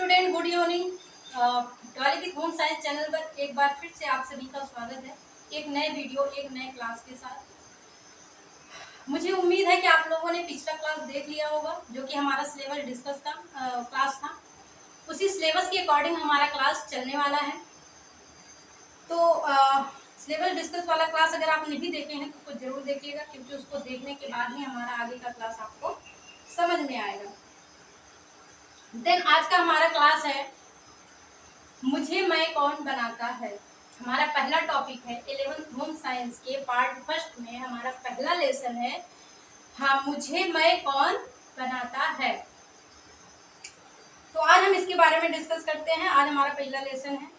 Student, good evening. Dolly with home science channel पर एक बार फिर से आप सभी का स्वागत है, एक नए वीडियो एक नए क्लास के साथ। मुझे उम्मीद है कि आप लोगों ने पिछला क्लास देख लिया होगा, जो कि हमारा सिलेबस डिस्कस था, क्लास था। उसी सिलेबस के अकॉर्डिंग हमारा क्लास चलने वाला है। तो सिलेबस डिस्कस वाला क्लास अगर आप नहीं देखे हैं तो उसको जरूर देखिएगा, क्योंकि उसको देखने के बाद ही हमारा आगे का क्लास आपको समझ में आएगा। देन आज का हमारा क्लास है मुझे मैं कौन बनाता है। हमारा पहला टॉपिक है 11th होम साइंस के पार्ट फर्स्ट में हमारा पहला लेसन है हाँ मुझे मैं कौन बनाता है। तो आज हम इसके बारे में डिस्कस करते हैं। आज हमारा पहला लेसन है।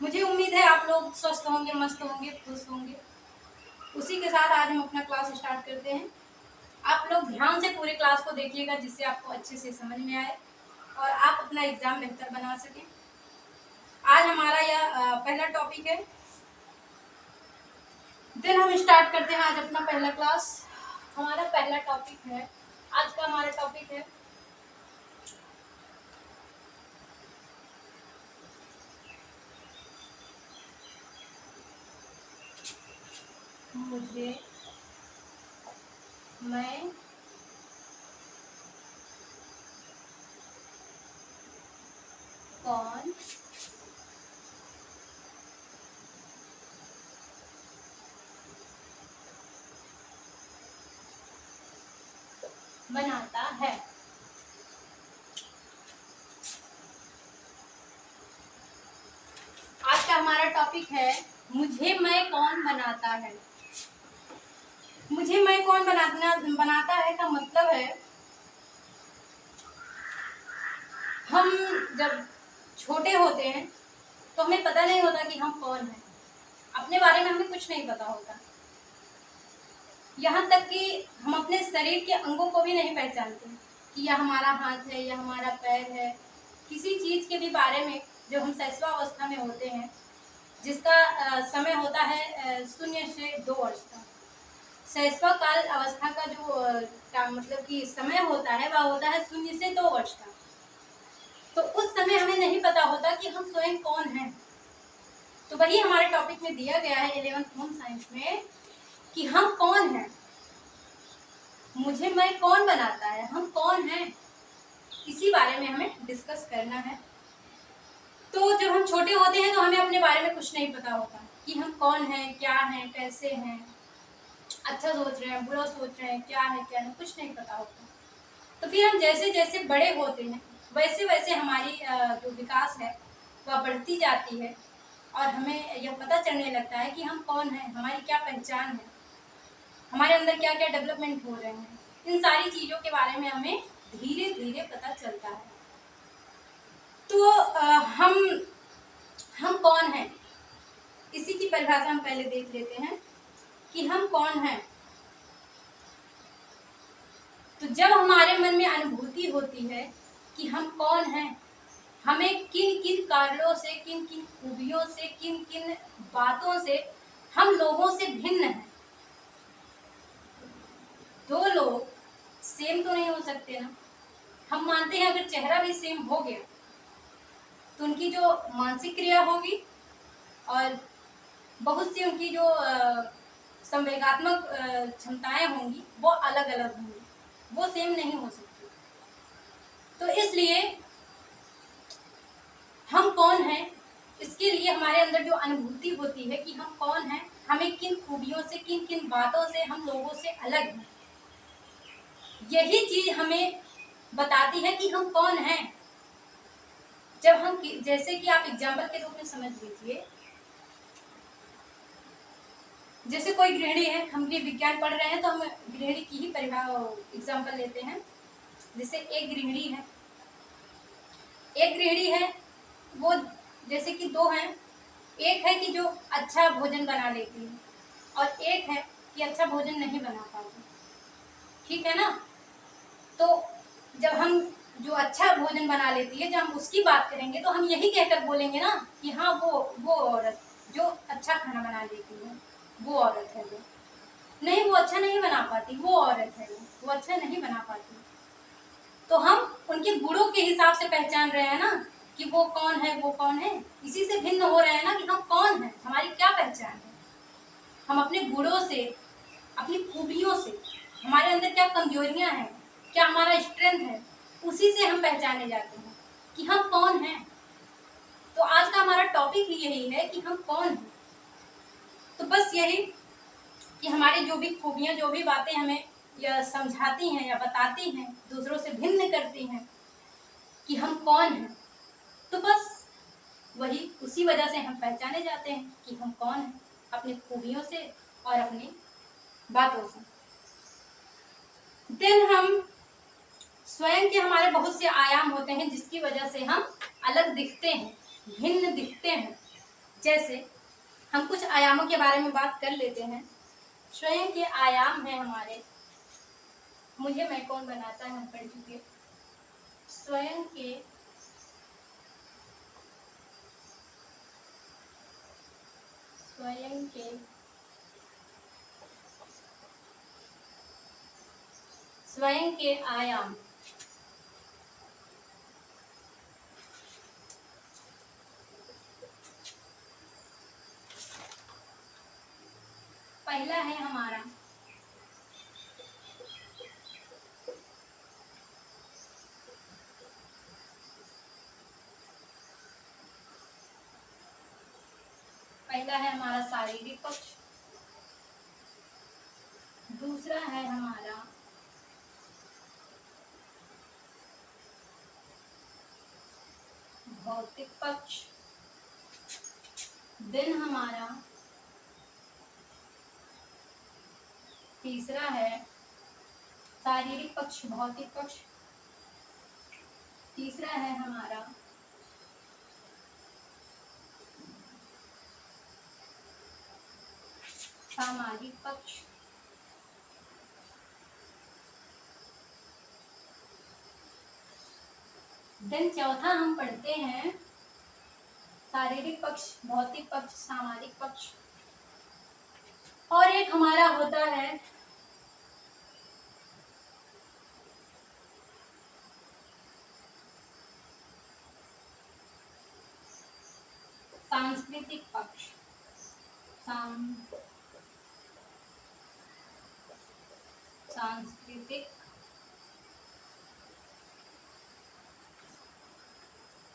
मुझे उम्मीद है आप लोग स्वस्थ होंगे, मस्त होंगे, खुश होंगे। उसी के साथ आज हम अपना क्लास स्टार्ट करते हैं। आप लोग ध्यान से पूरे क्लास को देखिएगा, जिससे आपको अच्छे से समझ में आए और आप अपना एग्जाम बेहतर बना सकें। आज हमारा यह पहला टॉपिक है। देन हम स्टार्ट करते हैं आज अपना पहला क्लास। हमारा पहला टॉपिक है, आज का हमारा टॉपिक है मुझे मैं कौन बनाता है। आज का हमारा टॉपिक है मुझे मैं कौन बनाता है। मुझे मैं कौन बनाता है का मतलब है, हम जब छोटे होते हैं तो हमें पता नहीं होता कि हम कौन हैं। अपने बारे में हमें कुछ नहीं पता होता, यहाँ तक कि हम अपने शरीर के अंगों को भी नहीं पहचानते कि यह हमारा हाथ है, यह हमारा पैर है। किसी चीज़ के भी बारे में जब हम शैशवावस्था में होते हैं, जिसका समय होता है 0 से 2 वर्ष का। शैशव काल अवस्था का जो मतलब कि समय होता है वह होता है 0 से 2 वर्ष का। तो उस समय हमें नहीं पता होता कि हम स्वयं कौन हैं। तो वही हमारे टॉपिक में दिया गया है 11th होम साइंस में कि हम कौन हैं। मुझे मैं कौन बनाता है, हम कौन हैं, इसी बारे में हमें डिस्कस करना है। तो जब हम छोटे होते हैं तो हमें अपने बारे में कुछ नहीं पता होता कि हम कौन हैं, क्या हैं, कैसे हैं, अच्छा सोच रहे हैं, बुरा सोच रहे हैं, क्या है क्या नहीं, कुछ नहीं पता होता। तो फिर हम जैसे जैसे बड़े होते हैं वैसे वैसे हमारी जो विकास है वह बढ़ती जाती है और हमें यह पता चलने लगता है कि हम कौन हैं, हमारी क्या पहचान है, हमारे अंदर क्या क्या डेवलपमेंट हो रहे हैं। इन सारी चीज़ों के बारे में हमें धीरे धीरे पता चलता है। तो हम कौन हैं, इसी की परिभाषा हम पहले देख लेते हैं कि हम कौन हैं। तो जब हमारे मन में अनुभूति होती है कि हम कौन हैं, हमें किन किन कारणों से, किन किन खूबियों से, किन किन बातों से हम लोगों से भिन्न हैं। दो लोग सेम तो नहीं हो सकते ना। हम मानते हैं अगर चेहरा भी सेम हो गया तो उनकी जो मानसिक क्रिया होगी और बहुत सी उनकी जो संवेगात्मक क्षमताएं होंगी वो अलग अलग होंगी, वो सेम नहीं हो सकती। तो इसलिए हम कौन हैं, इसके लिए हमारे अंदर जो अनुभूति होती है कि हम कौन हैं, हमें किन खूबियों से, किन किन बातों से हम लोगों से अलग हैं, यही चीज हमें बताती है कि हम कौन हैं। जब हम जैसे कि आप एग्जाम्पल के रूप में समझ लीजिए, जैसे कोई गृहिणी है, हम भी विज्ञान पढ़ रहे हैं तो हम गृहिणी की ही एग्जाम्पल लेते हैं। जैसे एक गृहिणी है वो, जैसे कि दो हैं, एक है कि जो अच्छा भोजन बना लेती है और एक है कि अच्छा भोजन नहीं बना पाती, ठीक है ना। तो जब हम जो अच्छा भोजन बना लेती है, जब हम उसकी बात करेंगे तो हम यही कहकर बोलेंगे ना कि हाँ वो औरत जो अच्छा खाना बना लेती है वो औरत है। वो नहीं, वो अच्छा नहीं बना पाती, वो औरत है, वो अच्छा नहीं बना पाती। तो हम उनकी उनके गुणों के हिसाब से पहचान रहे हैं ना कि वो कौन है, वो कौन है। इसी से भिन्न हो रहे हैं ना कि हम कौन हैं, हमारी क्या पहचान है। हम अपने गुणों से, अपनी खूबियों से, हमारे अंदर क्या कमजोरियां हैं, क्या हमारा स्ट्रेंथ है, उसी से हम पहचाने जाते हैं कि हम कौन हैं। तो आज का हमारा टॉपिक ही यही है कि हम कौन हैं। तो बस यही कि हमारी जो भी खूबियां, जो भी बातें हमें या समझाती हैं या बताती हैं, दूसरों से भिन्न करती हैं कि हम कौन हैं, तो बस वही उसी वजह से हम पहचाने जाते हैं कि हम कौन हैं, अपनी खूबियों से और अपनी बातों से। देन हम स्वयं के हमारे बहुत से आयाम होते हैं जिसकी वजह से हम अलग दिखते हैं, भिन्न दिखते हैं। जैसे हम कुछ आयामों के बारे में बात कर लेते हैं। स्वयं के आयाम है हमारे, मुझे मैं कौन बनाता है, हम पढ़ चुके। स्वयं के स्वयं के आयाम। पहला है हमारा शारीरिक पक्ष। दूसरा है हमारा भौतिक पक्ष। देन हमारा तीसरा है शारीरिक पक्ष, भौतिक पक्ष। तीसरा है हमारा सामाजिक पक्ष। देन चौथा हम पढ़ते हैं शारीरिक पक्ष, भौतिक पक्ष, सामाजिक पक्ष। और एक हमारा होता है सांस्कृतिक पक्ष।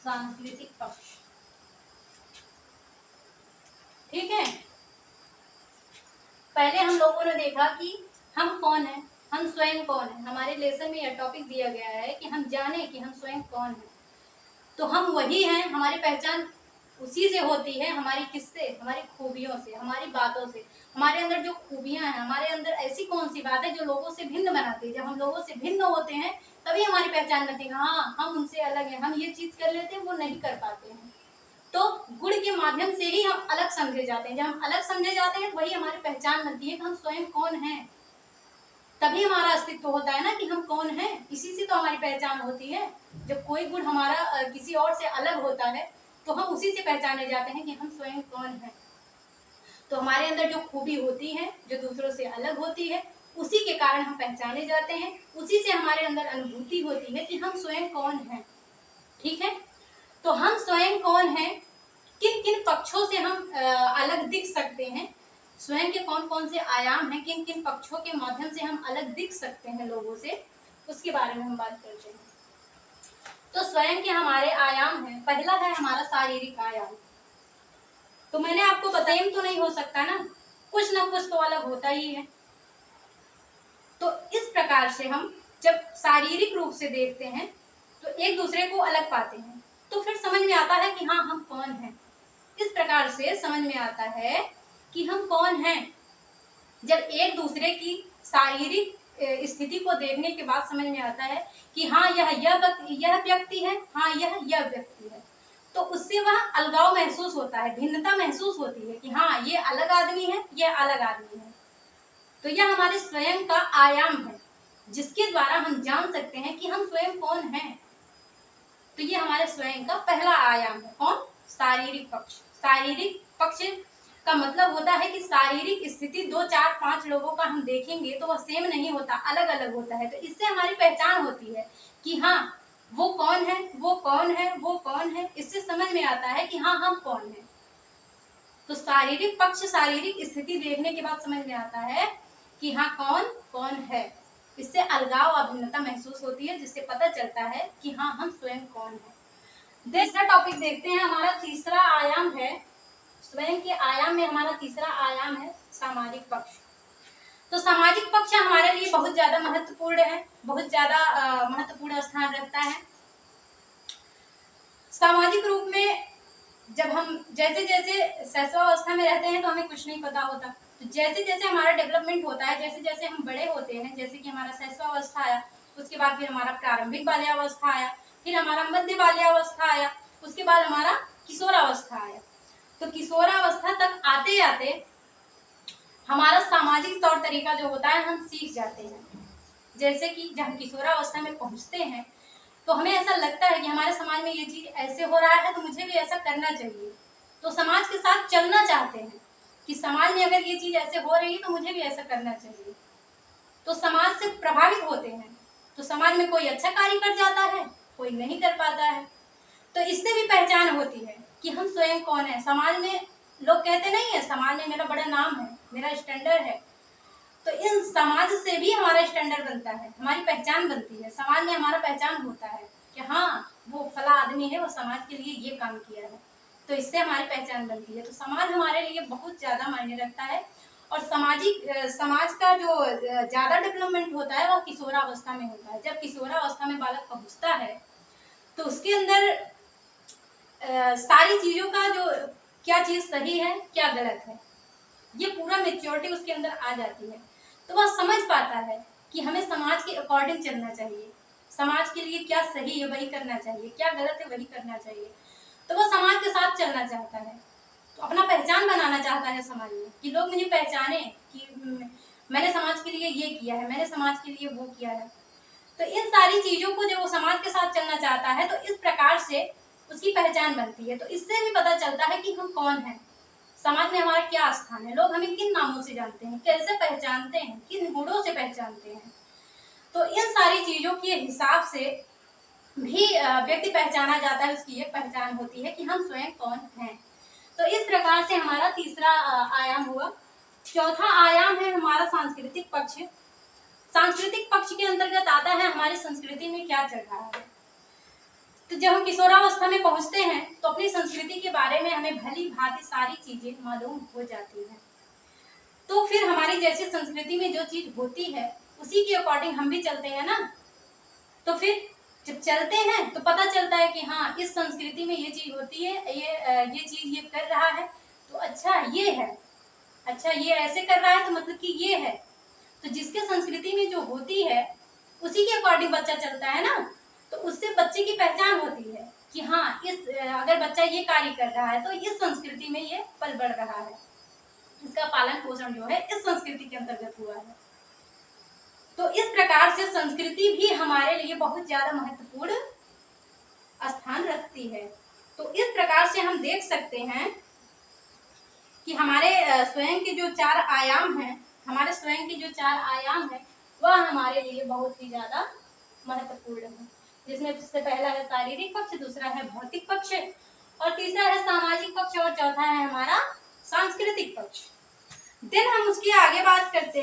सांस्कृतिक पक्ष। ठीक है, पहले हम लोगों ने देखा कि हम कौन है, हम स्वयं कौन है। हमारे लेसन में यह टॉपिक दिया गया है कि हम जाने कि हम स्वयं कौन है। तो हम वही हैं, हमारी पहचान उसी से होती है। हमारी किससे? हमारी खूबियों से, हमारी बातों से। हमारे अंदर जो खूबियां हैं, हमारे अंदर ऐसी कौन सी बात है जो लोगों से भिन्न बनाती है। जब हम लोगों से भिन्न होते हैं तभी हमारी पहचान बनती है। हाँ, हम उनसे अलग हैं, हम ये चीज कर लेते हैं, वो नहीं कर पाते हैं। तो गुण के माध्यम से ही हम अलग समझे जाते हैं। जब हम अलग समझे जाते हैं वही हमारी पहचान बनती है कि हम स्वयं कौन हैं। तभी हमारा अस्तित्व होता है ना कि हम कौन हैं। इसी से तो हमारी पहचान होती है। जब कोई गुण हमारा किसी और से अलग होता है तो हम उसी से पहचाने जाते हैं कि हम स्वयं कौन हैं। तो हमारे अंदर जो खूबी होती है, जो दूसरों से अलग होती है, उसी के कारण हम पहचाने जाते हैं। उसी से हमारे अंदर अनुभूति होती है कि हम स्वयं कौन हैं। ठीक है, तो हम स्वयं कौन हैं, किन किन पक्षों से हम अलग दिख सकते हैं, स्वयं के कौन कौन से आयाम हैं, किन किन पक्षों के माध्यम से हम अलग दिख सकते हैं लोगों से, उसके बारे में हम बात करते हैं। तो स्वयं के हमारे आयाम हैं। पहला है हमारा शारीरिक आयाम। तो मैंने आपको बताया तो नहीं हो सकता ना कुछ तो अलग होता ही है। तो इस प्रकार से हम जब शारीरिक रूप से देखते हैं तो एक दूसरे को अलग पाते हैं, तो फिर समझ में आता है कि हाँ, हम कौन हैं। इस प्रकार से समझ में आता है कि हम कौन हैं जब एक दूसरे की शारीरिक स्थिति को देखने के बाद समझ में आता है कि हाँ, यह व्यक्ति है, हाँ, यह व्यक्ति है। तो उससे वह अलगाव महसूस होता है, भिन्नता महसूस होती है कि हाँ, ये अलग आदमी है, यह अलग आदमी है। तो यह हमारे स्वयं का आयाम है जिसके द्वारा हम जान सकते हैं कि हम स्वयं कौन हैं। तो ये हमारे स्वयं का पहला आयाम है। कौन? शारीरिक पक्ष। शारीरिक पक्ष का मतलब होता है कि शारीरिक स्थिति 2, 4, 5 लोगों का हम देखेंगे तो वह सेम नहीं होता, अलग अलग होता है। तो इससे हमारी पहचान होती है कि हाँ, वो कौन है, वो कौन है, वो कौन है, इससे समझ में आता है कि हाँ हम कौन है। तो शारीरिक पक्ष, शारीरिक स्थिति देखने के बाद समझ में आता है कि हाँ कौन कौन है। इससे अलगाव अभिन्नता महसूस होती है, जिससे पता चलता है कि हाँ हम स्वयं कौन है। दूसरा टॉपिक देखते हैं, हमारा तीसरा आयाम है, स्वयं के आयाम में हमारा तीसरा आयाम है सामाजिक पक्ष। तो सामाजिक पक्ष हमारे लिए बहुत ज्यादा महत्वपूर्ण है, बहुत ज्यादा महत्वपूर्ण स्थान रखता है। सामाजिक रूप में जब हम जैसे जैसे शैशवावस्था में रहते हैं तो हमें कुछ नहीं पता होता, तो जैसे जैसे हमारा डेवलपमेंट होता है, जैसे जैसे हम बड़े होते हैं, जैसे कि हमारा शैशवावस्था आया, उसके बाद फिर हमारा प्रारंभिक बाल्यावस्था आया, फिर हमारा मध्य बाल्यावस्था आया, उसके बाद हमारा किशोरावस्था आया। तो किशोरावस्था तक आते आते हमारा सामाजिक तौर तरीका जो होता है हम सीख जाते हैं। जैसे कि जब हम किशोरावस्था में पहुंचते हैं तो हमें ऐसा लगता है कि हमारे समाज में ये चीज ऐसे हो रहा है तो मुझे भी ऐसा करना चाहिए। तो समाज के साथ चलना चाहते हैं कि समाज में अगर ये चीज ऐसे हो रही है तो मुझे भी ऐसा करना चाहिए। तो समाज से प्रभावित होते हैं, तो समाज में कोई अच्छा कार्य कर जाता है, कोई नहीं कर पाता है। तो इससे भी पहचान होती है कि हम स्वयं कौन है। समाज में लोग कहते नहीं है समाज में मेरा बड़ा नाम है, मेरा स्टैंडर्ड है, तो इन समाज से भी हमारा स्टैंडर्ड बनता है, हमारी पहचान बनती है, समाज में हमारा पहचान होता है कि हाँ वो फला आदमी है, वो समाज के लिए ये काम किया है, तो इससे हमारी पहचान बनती है। तो समाज हमारे लिए बहुत ज्यादा मायने रखता है। और समाज का जो ज्यादा डेवलपमेंट होता है वह किशोरावस्था में होता है। जब किशोरावस्था में बालक पहुंचता है तो उसके अंदर सारी चीजों का जो क्या चीज सही है क्या गलत है, ये पूरा मेच्योरिटी उसके अंदर आ जाती है। तो वह समझ पाता है कि हमें समाज के अकॉर्डिंग चलना चाहिए, समाज के लिए क्या सही है वही करना चाहिए, क्या गलत है वही करना चाहिए। तो वह समाज के साथ चलना चाहता है, तो अपना पहचान बनाना चाहता है समाज में, कि लोग मुझे पहचाने कि मैंने समाज के लिए ये किया है, मैंने समाज के लिए वो किया है। तो इन सारी चीजों को जब वो समाज के साथ चलना चाहता है तो इस प्रकार से उसकी पहचान बनती है। तो इससे भी पता चलता है कि हम कौन हैं, समाज में हमारा क्या स्थान है, लोग हमें किन नामों से जानते हैं, कैसे पहचानते हैं, किन गुणों से पहचानते हैं। तो इन सारी चीजों के हिसाब से भी व्यक्ति पहचाना जाता है, उसकी एक पहचान होती है कि हम स्वयं कौन हैं। तो इस प्रकार से हमारा तीसरा आयाम हुआ। चौथा आयाम है हमारा सांस्कृतिक पक्ष। सांस्कृतिक पक्ष के अंतर्गत आता है हमारी संस्कृति में क्या चल रहा है। तो जब हम किशोरावस्था में पहुंचते हैं तो अपनी संस्कृति के बारे में हमें भली भांति सारी चीजें मालूम हो जाती हैं। तो फिर हमारी जैसी संस्कृति में जो चीज होती है उसी के अकॉर्डिंग हम भी चलते हैं ना। तो फिर जब चलते हैं तो पता चलता है कि हाँ इस संस्कृति में ये चीज होती है, ये चीज ये कर रहा है तो अच्छा ये है, अच्छा ये ऐसे कर रहा है तो मतलब कि ये है। तो जिसके संस्कृति में जो होती है उसी के अकॉर्डिंग बच्चा चलता है ना, तो उससे बच्चे की पहचान होती है कि हाँ इस अगर बच्चा ये कार्य कर रहा है तो इस संस्कृति में ये पल बढ़ रहा है, इसका पालन पोषण जो है इस संस्कृति के अंतर्गत हुआ है। तो इस प्रकार से संस्कृति भी हमारे लिए बहुत ज्यादा महत्वपूर्ण स्थान रखती है। तो इस प्रकार से हम देख सकते हैं कि हमारे स्वयं के जो चार आयाम हैं, हमारे स्वयं के जो चार आयाम है वह हमारे लिए बहुत ही ज्यादा महत्वपूर्ण है। जिसमें सबसे पहला है शारीरिक पक्ष, दूसरा है भौतिक पक्ष और तीसरा है सामाजिक पक्ष और चौथा है हमारा सांस्कृतिक पक्ष। देन हम उसकी आगे बात करते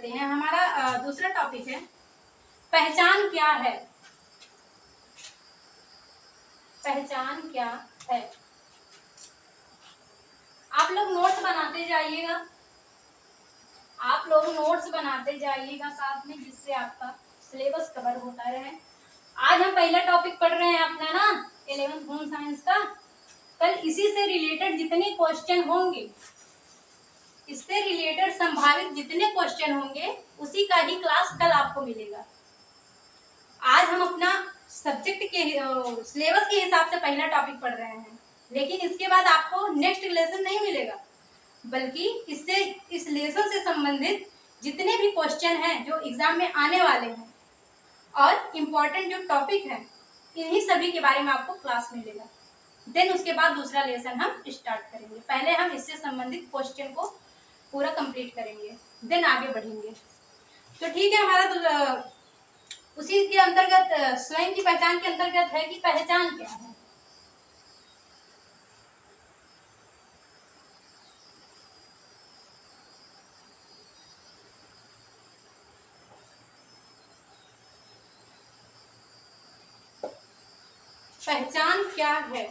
हैं, हमारा दूसरा टॉपिक है पहचान क्या है। पहचान क्या है। आप लोग नोट्स बनाते जाइएगा, आप लोग नोट्स बनाते जाइएगा साथ में, जिससे आपका सिलेबस कवर होता रहे। आज हम पहला टॉपिक पढ़ रहे हैं अपना ना 11th होम साइंस का। कल इसी से रिलेटेड जितने क्वेश्चन होंगे, इससे रिलेटेड संभावित जितने क्वेश्चन होंगे उसी का ही क्लास कल आपको मिलेगा। आज हम अपना सब्जेक्ट के सिलेबस के हिसाब से पहला टॉपिक पढ़ रहे हैं, लेकिन इसके बाद आपको नेक्स्ट लेसन नहीं मिलेगा, बल्कि इससे इस लेसन से संबंधित जितने भी क्वेश्चन हैं जो एग्जाम में आने वाले हैं और इम्पोर्टेंट जो टॉपिक है इन्हीं सभी के बारे में आपको क्लास मिलेगा। देन उसके बाद दूसरा लेसन हम स्टार्ट करेंगे। पहले हम इससे संबंधित क्वेश्चन को पूरा कंप्लीट करेंगे, देन आगे बढ़ेंगे। तो ठीक है, हमारा उसी के अंतर्गत स्वयं की पहचान के अंतर्गत है कि पहचान क्या है। पहचान क्या है?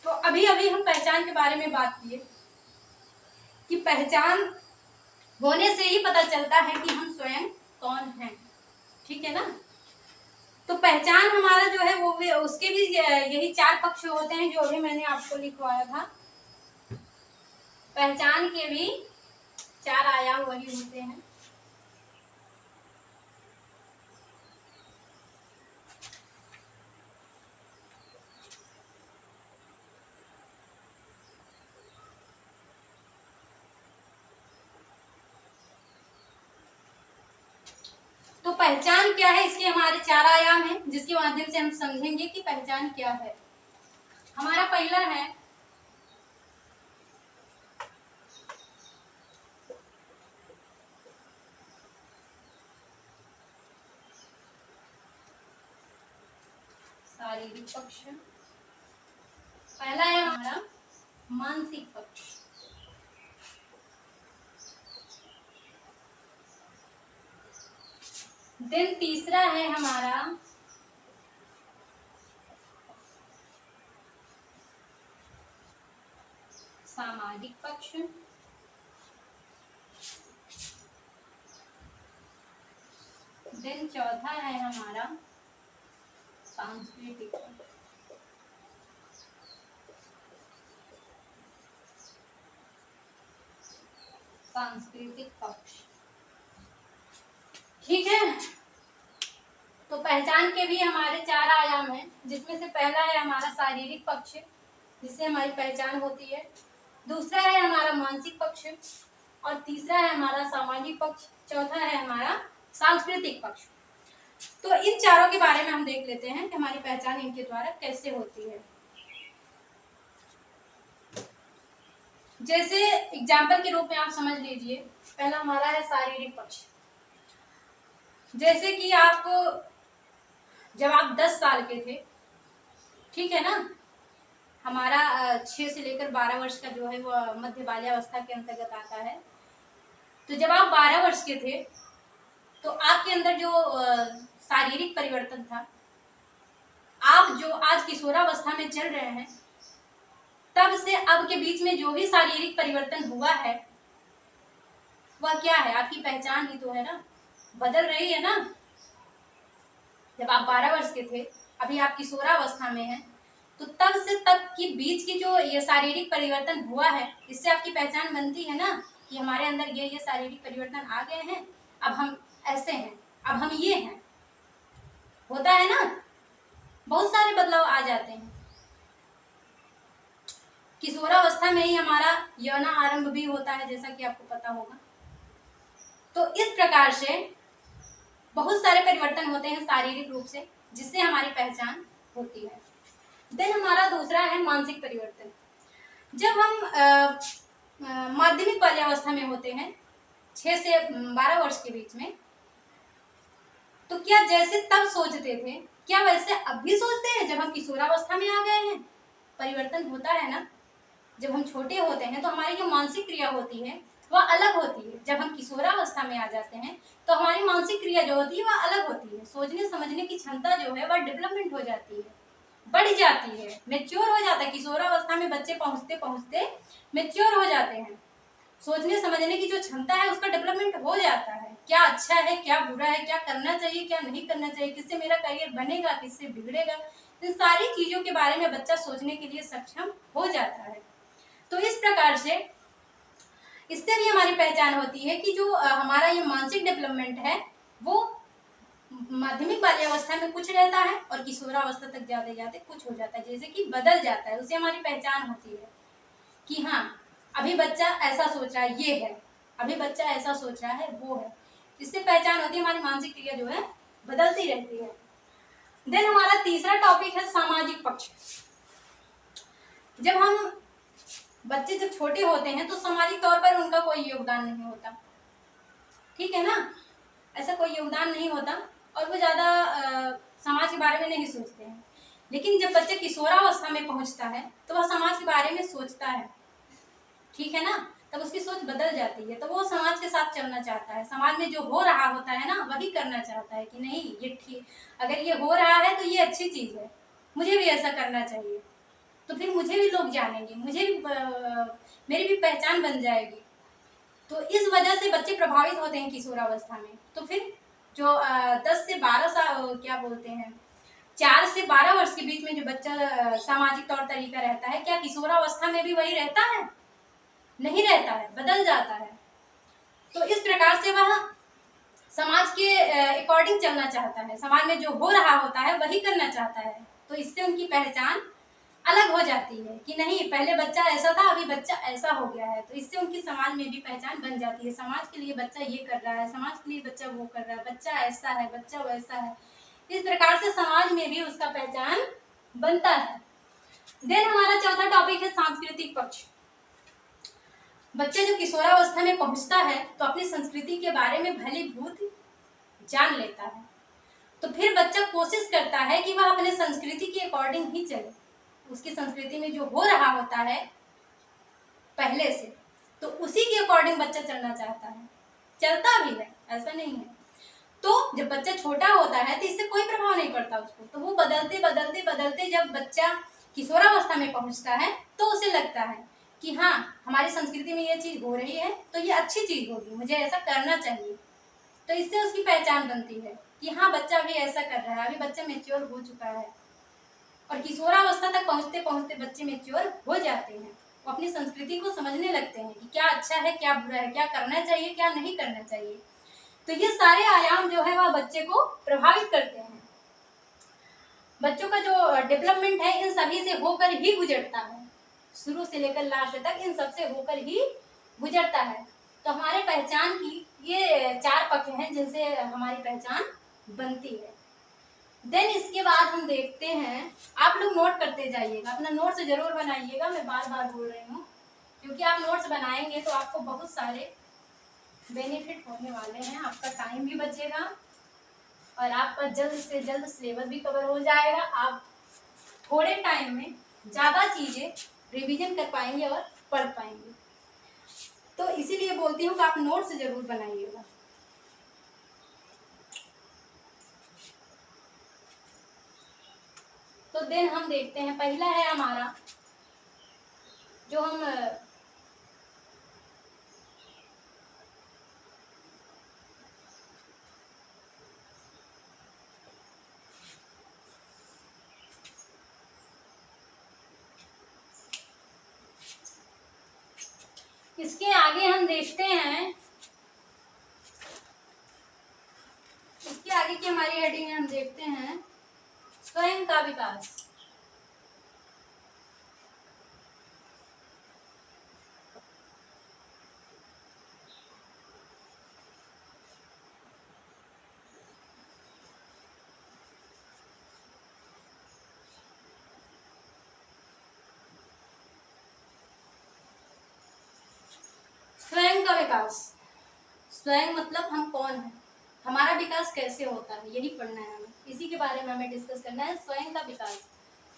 तो अभी अभी हम पहचान के बारे में बात किए कि पहचान होने से ही पता चलता है कि हम स्वयं कौन हैं, ठीक है ना। तो पहचान हमारा जो है वो भी, उसके भी यही 4 पक्ष होते हैं जो अभी मैंने आपको लिखवाया था। पहचान के भी 4 आयाम वही होते हैं। तो पहचान क्या है, इसके हमारे 4 आयाम हैं जिसके माध्यम से हम समझेंगे कि पहचान क्या है। हमारा पहला है शारीरिक पक्ष, पहला है हमारा मानसिक पक्ष, देन तीसरा है हमारा सामाजिक पक्ष, देन चौथा है हमारा सांस्कृतिक पक्ष। सांस्कृतिक पक्ष, ठीक है। तो पहचान के भी हमारे 4 आयाम हैं जिसमें से पहला है हमारा शारीरिक पक्ष जिससे हमारी पहचान होती है, दूसरा है हमारा मानसिक पक्ष और तीसरा है हमारा सामाजिक पक्ष, चौथा है हमारा सांस्कृतिक पक्ष। तो इन चारों के बारे में हम देख लेते हैं कि हमारी पहचान इनके द्वारा कैसे होती है। जैसे एग्जाम्पल के रूप में आप समझ लीजिए, पहला हमारा है शारीरिक पक्ष। जैसे कि आप जब आप 10 साल के थे, ठीक है ना, हमारा 6 से लेकर 12 वर्ष का जो है वो मध्य बाल्यावस्था के अंतर्गत आता है। तो जब आप 12 वर्ष के थे तो आपके अंदर जो शारीरिक परिवर्तन था, आप जो आज किशोरावस्था में चल रहे हैं, तब से अब के बीच में जो भी शारीरिक परिवर्तन हुआ है वह क्या है, आपकी पहचान ही तो है ना, बदल रही है ना। जब आप 12 वर्ष के थे, अभी आप किशोरावस्था में हैं, तो तब से तब के बीच की जो ये शारीरिक परिवर्तन हुआ है, इससे आपकी पहचान बनती है ना कि हमारे अंदर ये शारीरिक परिवर्तन आ गए हैं, अब हम ऐसे हैं, अब हम ये हैं, होता है ना, बहुत सारे बदलाव आ जाते हैं। किशोरावस्था में ही हमारा यौन आरंभ भी होता है, जैसा कि आपको पता होगा। तो इस प्रकार से बहुत सारे परिवर्तन होते हैं शारीरिक रूप से, जिससे हमारी पहचान होती है। देन हमारा दूसरा है मानसिक परिवर्तन। जब हम माध्यमिक बाल्यावस्था में होते हैं, 6 से 12 वर्ष के बीच में, तो क्या जैसे तब सोचते थे, क्या वैसे अब भी सोचते हैं जब हम किशोरावस्था में आ गए हैं? परिवर्तन होता है ना। जब हम छोटे होते हैं तो हमारी जो मानसिक क्रिया होती है वह अलग होती है। जब हम किशोरावस्था में आ जाते हैं तो हमारी मानसिक क्रिया जो होती है वह अलग होती है। सोचने समझने की क्षमता जो है वह डेवलपमेंट हो जाती है, बढ़ जाती है, मेच्योर हो जाता है। किशोरावस्था में बच्चे पहुंचते पहुंचते मेच्योर हो जाते हैं। सोचने समझने की जो क्षमता है उसका डेवलपमेंट हो जाता है, क्या अच्छा है क्या बुरा है, क्या करना चाहिए क्या नहीं करना चाहिए, किससे मेरा करियर बनेगा किससे बिगड़ेगा, इन सारी चीजों के बारे में बच्चा सोचने के लिए सक्षम हो जाता है। तो इस प्रकार से इससे भी हमारी पहचान होती है कि जो हमारा ये मानसिक डेवलपमेंट है वो माध्यमिक बाल्यावस्था में कुछ रहता है और किशोरावस्था तक जाते जाते कुछ हो जाता है, जैसे कि बदल जाता है। उससे हमारी पहचान होती है कि हाँ, अभी बच्चा ऐसा सोच रहा है, ये है, अभी बच्चा ऐसा सोच रहा है, वो है। इससे पहचान होती है, हमारी मानसिक क्रिया जो है बदलती रहती है। देन हमारा तीसरा टॉपिक है सामाजिक पक्ष। जब हम बच्चे जब छोटे होते हैं तो सामाजिक तौर पर उनका कोई योगदान नहीं होता, ठीक है ना, ऐसा कोई योगदान नहीं होता और वो ज़्यादा समाज के बारे में नहीं सोचते हैं। लेकिन जब बच्चा किशोरावस्था में पहुंचता है तो वह समाज के बारे में सोचता है, ठीक है ना, तब उसकी सोच बदल जाती है। तो वो समाज के साथ चलना चाहता है, समाज में जो हो रहा होता है ना वही करना चाहता है कि नहीं ये ठीक, अगर ये हो रहा है तो ये अच्छी चीज़ है, मुझे भी ऐसा करना चाहिए, तो फिर मुझे भी लोग जानेंगे, मुझे भी मेरी भी पहचान बन जाएगी। तो इस वजह से बच्चे प्रभावित होते हैं किशोरावस्था में। तो फिर जो 10 से 12 साल क्या बोलते हैं 4 से 12 वर्ष के बीच में जो बच्चा सामाजिक तौर तरीका रहता है, क्या किशोरावस्था में भी वही रहता है? नहीं रहता है, बदल जाता है। तो इस प्रकार से वह समाज के अकॉर्डिंग चलना चाहता है, समाज में जो हो रहा होता है वही करना चाहता है। तो इससे उनकी पहचान अलग हो जाती है कि नहीं पहले बच्चा ऐसा था, अभी बच्चा ऐसा हो गया है। तो इससे उनकी समाज में भी पहचान बन जाती है, समाज के लिए बच्चा ये कर रहा है, समाज के लिए बच्चा वो कर रहा है, बच्चा ऐसा है, बच्चा वैसा है। इस प्रकार से समाज में भी उसका पहचान बनता है। देन हमारा चौथा टॉपिक है सांस्कृतिक पक्ष। बच्चा जो किशोरावस्था में पहुंचता है तो अपनी संस्कृति के बारे में भली भांति जान लेता है। तो फिर बच्चा कोशिश करता है कि वह अपने संस्कृति के अकॉर्डिंग ही चले, उसकी संस्कृति में जो हो रहा होता है पहले से, तो उसी के अकॉर्डिंग बच्चा चलना चाहता है, चलता भी है, ऐसा नहीं है। तो जब बच्चा छोटा होता है तो इससे कोई प्रभाव नहीं पड़ता उसको, तो वो बदलते बदलते बदलते जब बच्चा किशोरावस्था में पहुंचता है तो उसे लगता है कि हाँ हमारी संस्कृति में ये चीज़ हो रही है तो ये अच्छी चीज़ होगी, मुझे ऐसा करना चाहिए। तो इससे उसकी पहचान बनती है कि हाँ बच्चा अभी ऐसा कर रहा है, अभी बच्चा मेच्योर हो चुका है। और किशोरावस्था तक पहुंचते पहुंचते बच्चे मेच्योर हो जाते हैं, वो अपनी संस्कृति को समझने लगते हैं कि क्या अच्छा है क्या बुरा है, क्या करना चाहिए क्या नहीं करना चाहिए। तो ये सारे आयाम जो है वह बच्चे को प्रभावित करते हैं। बच्चों का जो डेवलपमेंट है इन सभी से होकर ही गुजरता है, शुरू से लेकर लास्ट तक इन सब से होकर ही गुजरता है। तो हमारे पहचान की ये 4 पक्ष हैं जिनसे हमारी पहचान बनती है। देन इसके बाद हम देखते हैं, आप लोग नोट करते जाइएगा, अपना नोट्स जरूर बनाइएगा, मैं बार बार बोल रही हूँ, क्योंकि आप नोट्स बनाएंगे तो आपको बहुत सारे बेनिफिट होने वाले हैं, आपका टाइम भी बचेगा और आपका जल्द से जल्द सिलेबस भी कवर हो जाएगा। आप थोड़े टाइम में ज़्यादा चीज़ें रिवीजन कर पाएंगे और पढ़ पाएंगे। तो इसीलिए बोलती हूँ कि आप नोट्स जरूर बनाइएगा। तो देन हम देखते हैं, पहला है हमारा जो हम इसके आगे हम देखते हैं, इसके आगे की हमारी हेडिंग में हम देखते हैं स्वयं का विकास। स्वयं का विकास, स्वयं मतलब हम कौन है, हमारा विकास कैसे होता है, यही पढ़ना है हमें, इसी के बारे में हमें डिस्कस करना है। स्वयं का विकास,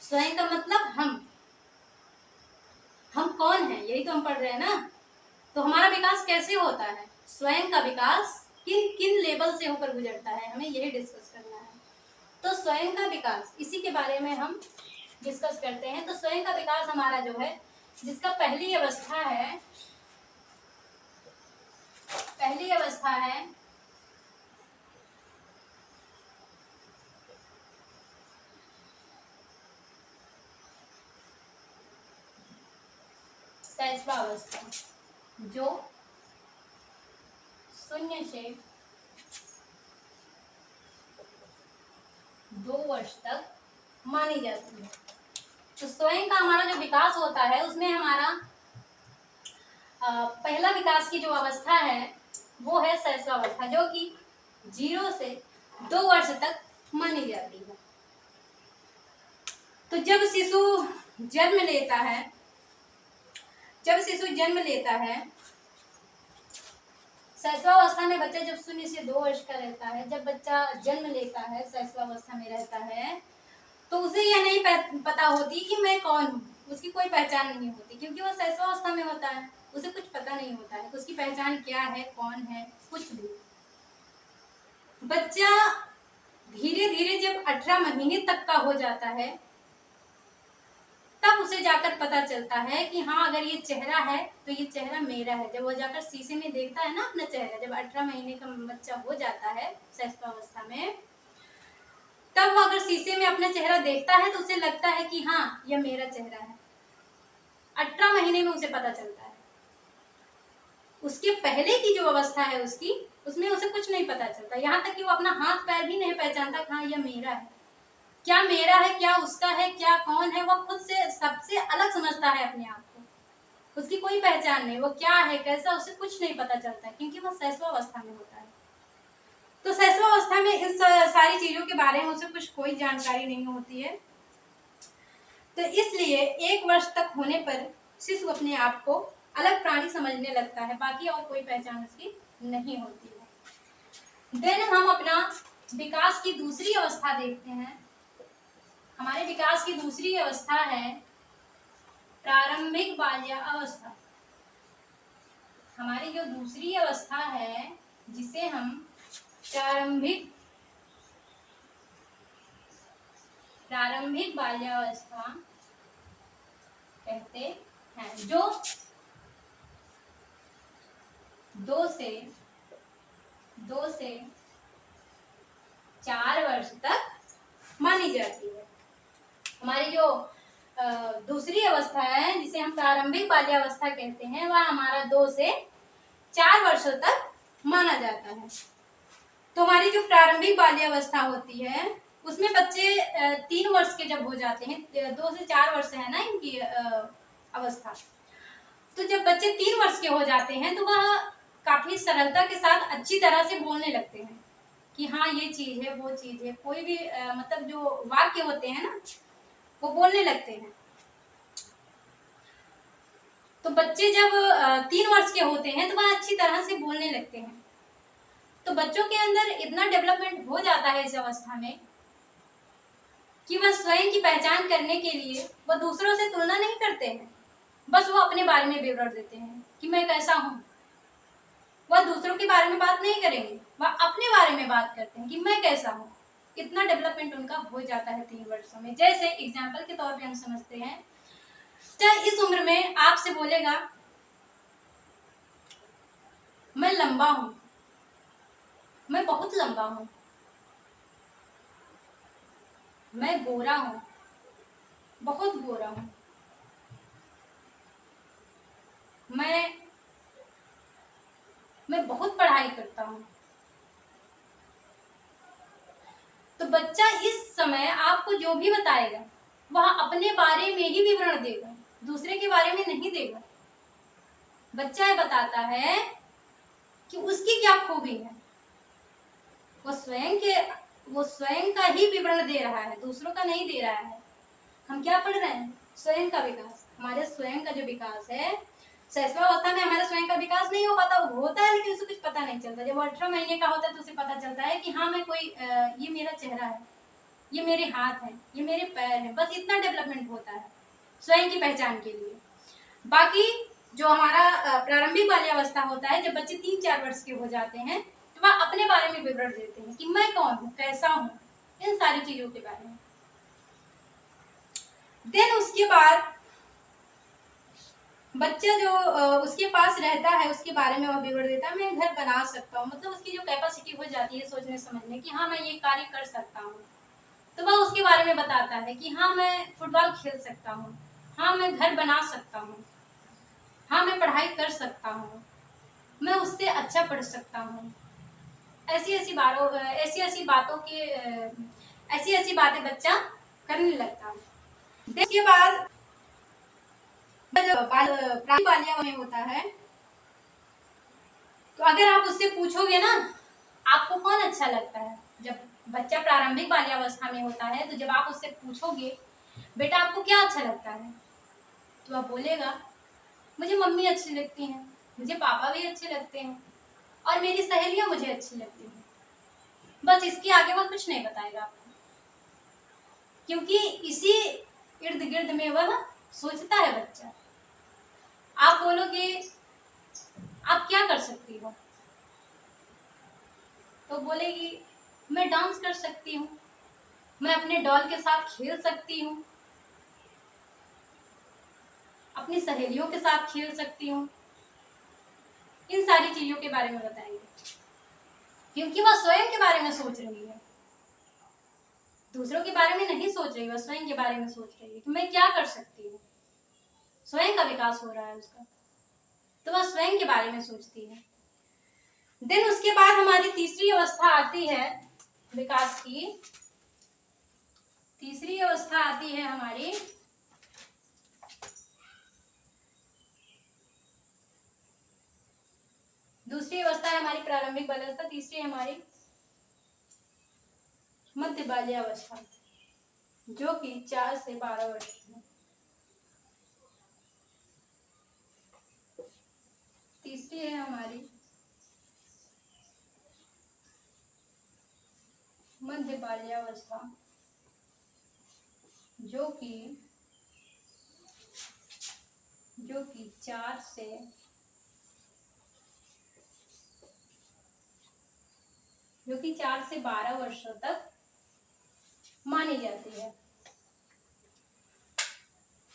स्वयं का मतलब हम कौन है, यही तो हम पढ़ रहे हैं ना। तो हमारा विकास कैसे होता है, स्वयं का विकास किन किन लेवल से होकर गुजरता है, हमें यही डिस्कस करना है। तो स्वयं का विकास, इसी के बारे में हम डिस्कस करते हैं। तो स्वयं का विकास हमारा जो है, जिसका पहली अवस्था है, पहली अवस्था है शैशवावस्था, जो 0 से 2 वर्ष तक मानी जाती है। तो स्वयं का हमारा जो विकास होता है उसमें हमारा पहला विकास की जो अवस्था है वो है शैशवावस्था, जो कि 0 से 2 वर्ष तक मानी जाती है। तो जब शिशु जन्म लेता है, जब शिशु जन्म लेता है, शैशवावस्था में बच्चा जब 0 से 2 वर्ष का रहता है, जब बच्चा जन्म लेता है, शैशवावस्था में रहता है, तो उसे यह नहीं पता होती कि मैं कौन हूँ। उसकी कोई पहचान नहीं होती, क्योंकि वो शैशवावस्था में होता है, उसे कुछ पता नहीं होता है उसकी पहचान क्या है, कौन है, कुछ भी। बच्चा धीरे धीरे जब 18 महीने तक का हो जाता है, तब उसे जाकर पता चलता है कि हाँ, अगर ये चेहरा है तो ये चेहरा मेरा है। जब वो जाकर शीशे में देखता है ना अपना चेहरा, जब 18 महीने का बच्चा हो जाता है शैशवावस्था में, तब वो अगर शीशे में अपना चेहरा देखता है तो उसे लगता है कि हाँ, यह मेरा चेहरा है। 18 महीने में उसे पता चलता है। उसके पहले की जो अवस्था है उसकी, उसमें उसे कुछ नहीं पता चलता, यहाँ तक कि वो अपना हाथ पैर भी नहीं पहचानता कि हाँ, यह मेरा है। क्या मेरा है, क्या उसका है, क्या कौन है, वो खुद से सबसे अलग समझता है अपने आप को। उसकी कोई पहचान नहीं, वो क्या है, कैसा, उसे कुछ नहीं पता चलता है, क्योंकि वो शैशवावस्था में होता है। तो शैशवावस्था में इन सारी चीजों के बारे में उसे कुछ कोई जानकारी नहीं होती है। तो इसलिए 1 वर्ष तक होने पर शिशु अपने आप को अलग प्राणी समझने लगता है, बाकी और कोई पहचान उसकी नहीं होती है। देन हम अपना विकास की दूसरी अवस्था देखते हैं। हमारे विकास की दूसरी अवस्था है प्रारंभिक बाल्यावस्था। हमारी जो दूसरी अवस्था है, जिसे हम प्रारंभिक बाल्यावस्था कहते हैं, जो 2 से 4 वर्ष तक मानी जाती है। हमारी जो दूसरी अवस्था है, जिसे हम प्रारंभिक बाल्यावस्था कहते हैं, वह हमारा 2 से 4 वर्षों तक माना जाता है। तो हमारी जो प्रारंभिक बाल्यावस्था होती है, उसमें बच्चे 3 वर्ष के जब हो जाते हैं, 2 से 4 वर्ष है ना इनकी अवस्था, तो जब बच्चे 3 वर्ष के हो जाते हैं तो वह काफी सरलता के साथ अच्छी तरह से बोलने लगते हैं कि हाँ, ये चीज है, वो चीज है, कोई भी मतलब जो वाक्य होते हैं ना, वो बोलने लगते हैं। तो बच्चे जब 3 वर्ष के होते हैं तो वह अच्छी तरह से बोलने लगते हैं। तो बच्चों के अंदर इतना डेवलपमेंट हो जाता है इस अवस्था में कि वह स्वयं की पहचान करने के लिए वह दूसरों से तुलना नहीं करते हैं, बस वो अपने बारे में विवरण देते हैं कि मैं कैसा हूँ। वह दूसरों के बारे में बात नहीं करेंगे, वह अपने बारे में बात करते हैं कि मैं कैसा हूँ। इतना डेवलपमेंट उनका हो जाता है 3 वर्षों में। जैसे एग्जाम्पल के तौर पे हम समझते हैं, चाहे इस उम्र में आपसे बोलेगा मैं लंबा हूँ, मैं बहुत लंबा हूँ, मैं गोरा हूँ, बहुत गोरा हूँ, मैं बहुत पढ़ाई करता हूँ। तो बच्चा इस समय आपको जो भी बताएगा वह अपने बारे में ही विवरण देगा, दूसरे के बारे में नहीं देगा। बच्चा ये बताता है कि उसकी क्या खूबी है, वो स्वयं का ही विवरण दे रहा है, दूसरों का नहीं दे रहा है। हम क्या पढ़ रहे हैं? स्वयं का विकास। हमारे स्वयं का जो विकास है, शैशवावस्था में हमारा स्वयं का विकास नहीं हो पाता, होता है लेकिन उसे कुछ पता नहीं चलता। जब वो 18 महीने का होता है तो उसे पता चलता है कि हाँ, मैं कोई ये मेरा चेहरा है, ये मेरे हाथ हैं, ये मेरे पैर हैं, बस इतना डेवलपमेंट होता है स्वयं की पहचान के लिए। बाकी जो हमारा प्रारंभिक बाल्यावस्था होता है, जब बच्चे 3-4 वर्ष के हो जाते हैं तो वह अपने बारे में विवरण देते हैं कि मैं कौन हूँ, कैसा हूँ, इन सारी चीजों के बारे में। देन उसके बाद बच्चा जो उसके पास रहता है उसके बारे में वह विवरण देता है। मैं घर बना सकता हूँ, मतलब उसकी जो कैपेसिटी हो जाती है सोचने समझने की, हाँ, मैं ये कार्य कर सकता हूँ, तो वह उसके बारे में बताता है कि हाँ, मैं फुटबॉल खेल सकता हूँ, हाँ, मैं घर बना सकता हूँ, हाँ, मैं पढ़ाई कर सकता हूँ, मैं उससे अच्छा पढ़ सकता हूँ। ऐसी ऐसी बातें बच्चा करने लगता है। इसके बाद जब प्रारंभिक बाल्यावस्था में होता है, तो अगर आप उससे पूछोगे ना आपको कौन अच्छा लगता है, जब बच्चा प्रारंभिक बाल्यावस्था में होता है, तो जब आप उससे पूछोगे बेटा आपको क्या अच्छा लगता है, तो वह बोलेगा मुझे मम्मी अच्छी लगती हैं, मुझे पापा भी अच्छे लगते हैं, और मेरी सहेलियां मुझे अच्छी लगती हैं। बस इसके आगे वह कुछ नहीं बताएगा आपको, क्योंकि इसी इर्द गिर्द में वह सोचता है बच्चा। आप बोलोगे आप क्या कर सकती हो, तो बोलेगी मैं डांस कर सकती हूँ, मैं अपने डॉल के साथ खेल सकती हूँ, अपनी सहेलियों के साथ खेल सकती हूँ। इन सारी चीजों के बारे में बताएंगे, क्योंकि वह स्वयं के बारे में सोच रही है, दूसरों के बारे में नहीं सोच रही, वह स्वयं के बारे में सोच रही है कि मैं क्या कर सकती हूँ। स्वयं का विकास हो रहा है उसका, तो वह स्वयं के बारे में सोचती है। देन उसके बाद हमारी तीसरी अवस्था आती है विकास की। तीसरी अवस्था आती है हमारी दूसरी अवस्था है हमारी प्रारंभिक बाल्यावस्था, तीसरी है हमारी मध्य बाल्यावस्था, जो कि 4 से 12 वर्ष की है। तीसरी है हमारी मध्य बाल्यावस्था, जो कि 4 से 12 वर्षों तक मानी जाती है।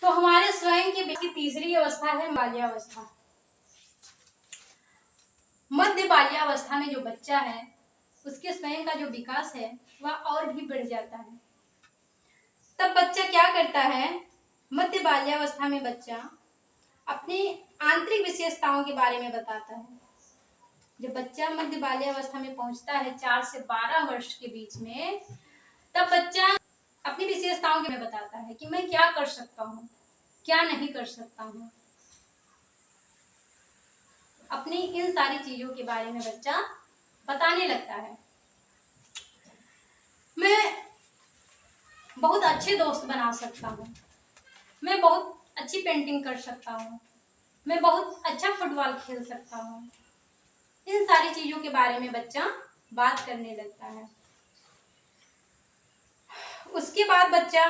तो हमारे स्वयं की तीसरी अवस्था है बाल्यावस्था। मध्य बाल्यावस्था में जो बच्चा है उसके स्वयं का जो विकास है वह और भी बढ़ जाता है। तब बच्चा क्या करता है, मध्य बाल्यावस्था में बच्चा अपनी आंतरिक विशेषताओं के बारे में बताता है। जब बच्चा मध्य बाल्यावस्था में पहुंचता है 4 से 12 वर्ष के बीच में, तब बच्चा अपनी विशेषताओं के बारे में बताता है कि मैं क्या कर सकता हूँ, क्या नहीं कर सकता हूँ। अपनी इन सारी चीजों के बारे में बच्चा बताने लगता है। मैं बहुत अच्छे दोस्त बना सकता हूँ, मैं बहुत अच्छी पेंटिंग कर सकता हूँ, मैं बहुत अच्छा फुटबॉल खेल सकता हूँ। इन सारी चीजों के बारे में बच्चा बात करने लगता है। उसके बाद बच्चा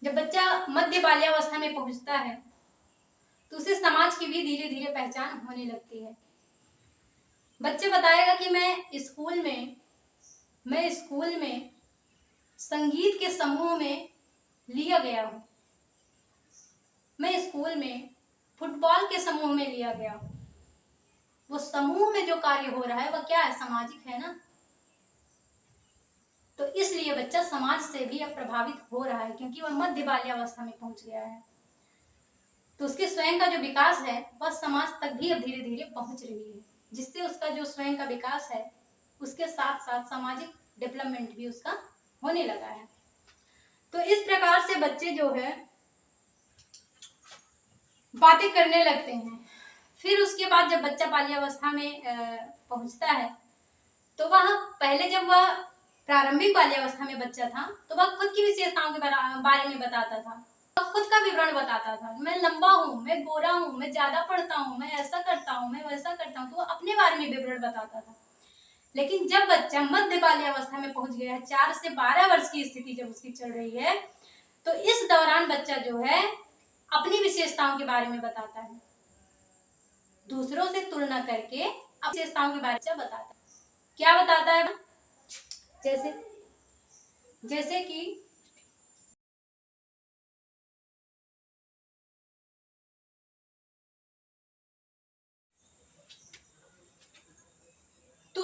जब बच्चा मध्य बाल्यावस्था में पहुंचता है तो उसे समाज की भी धीरे धीरे पहचान होने लगती है। बच्चे बताएगा कि मैं स्कूल में संगीत के समूह में लिया गया हूँ, मैं स्कूल में फुटबॉल के समूह में लिया गया हूँ। वो समूह में जो कार्य हो रहा है वह क्या है, सामाजिक है ना। तो इसलिए बच्चा समाज से भी अब प्रभावित हो रहा है, क्योंकि वह मध्य बाल्यावस्था में पहुंच गया है। तो उसके स्वयं का जो विकास है वह समाज तक भी अब धीरे धीरे पहुंच रही है, जिससे उसका जो स्वयं का विकास है उसके साथ साथ सामाजिक डेवलपमेंट भी उसका होने लगा है। तो इस प्रकार से बच्चे जो है बातें करने लगते हैं। फिर उसके बाद जब बच्चा बाल्यावस्था में पहुंचता है तो वह पहले जब वह प्रारंभिक बाल्यावस्था में बच्चा था तो वह खुद की विशेषताओं के बारे में बताता था, वह खुद का विवरण बताता था। मैं लंबा हूँ, मैं गोरा हूँ, मैं ज्यादा पढ़ता हूँ, मैं ऐसा करता हूँ, मैं वैसा करता हूँ, तो वह अपने बारे में विवरण बताता था। लेकिन जब बच्चा मध्य बाल्यावस्था में पहुंच गया है, 4 से 12 वर्ष की स्थिति जब उसकी चल रही है, तो इस दौरान बच्चा जो है अपनी विशेषताओं के बारे में बताता है, दूसरों से तुलना करके अपनी विशेषताओं के बारे में बताता है। क्या बताता है, जैसे कि तो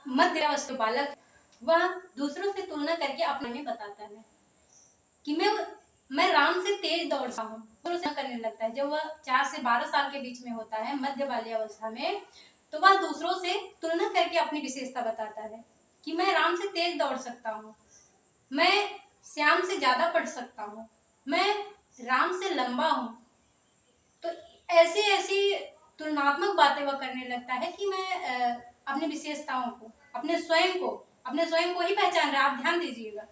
मध्य अवस्था बालक वह दूसरों से तुलना करके अपने में बताता है कि मैं राम से तेज दौड़ता हूँ, करने लगता है। जब वह 4 से 12 साल के बीच में होता है मध्य बाल्यावस्था में, तो वह दूसरों से तुलना करके अपनी विशेषता बताता है कि मैं राम से तेज दौड़ सकता हूँ, मैं श्याम से ज्यादा पढ़ सकता हूँ, मैं राम से लंबा हूँ। तो ऐसी ऐसी तुलनात्मक बातें वह करने लगता है कि मैं अपनी विशेषताओं को, अपने स्वयं को ही पहचान रहा है। आप ध्यान दीजिएगा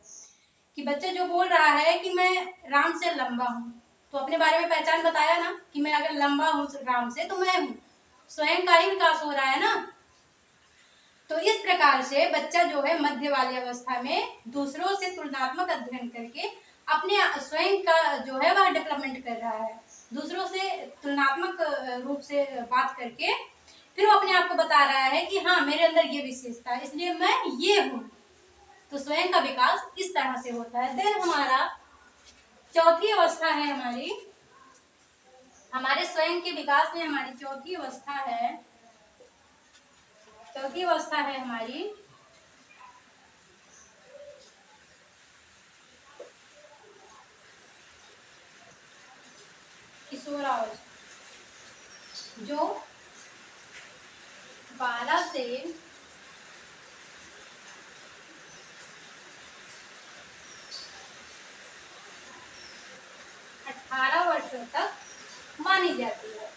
कि बच्चा जो बोल रहा है कि मैं राम से लंबा हूँ, तो अपने बारे में पहचान बताया ना कि मैं अगर लंबा हूँ राम से तो मैं हूँ, स्वयं का ही विकास हो रहा है ना। तो इस प्रकार से बच्चा जो है मध्य वाली अवस्था में दूसरों से तुलनात्मक अध्ययन करके अपने स्वयं का जो है वह डेवलपमेंट कर रहा है, दूसरों से तुलनात्मक रूप से बात करके फिर वो अपने आप को बता रहा है कि हाँ मेरे अंदर ये विशेषता है इसलिए मैं ये हूँ। तो स्वयं का विकास इस तरह से होता है। देन हमारा चौथी अवस्था है हमारे स्वयं के विकास में हमारी चौथी अवस्था है हमारी किशोरावस्था, जो 12 से 18 वर्षों तक मानी जाती है।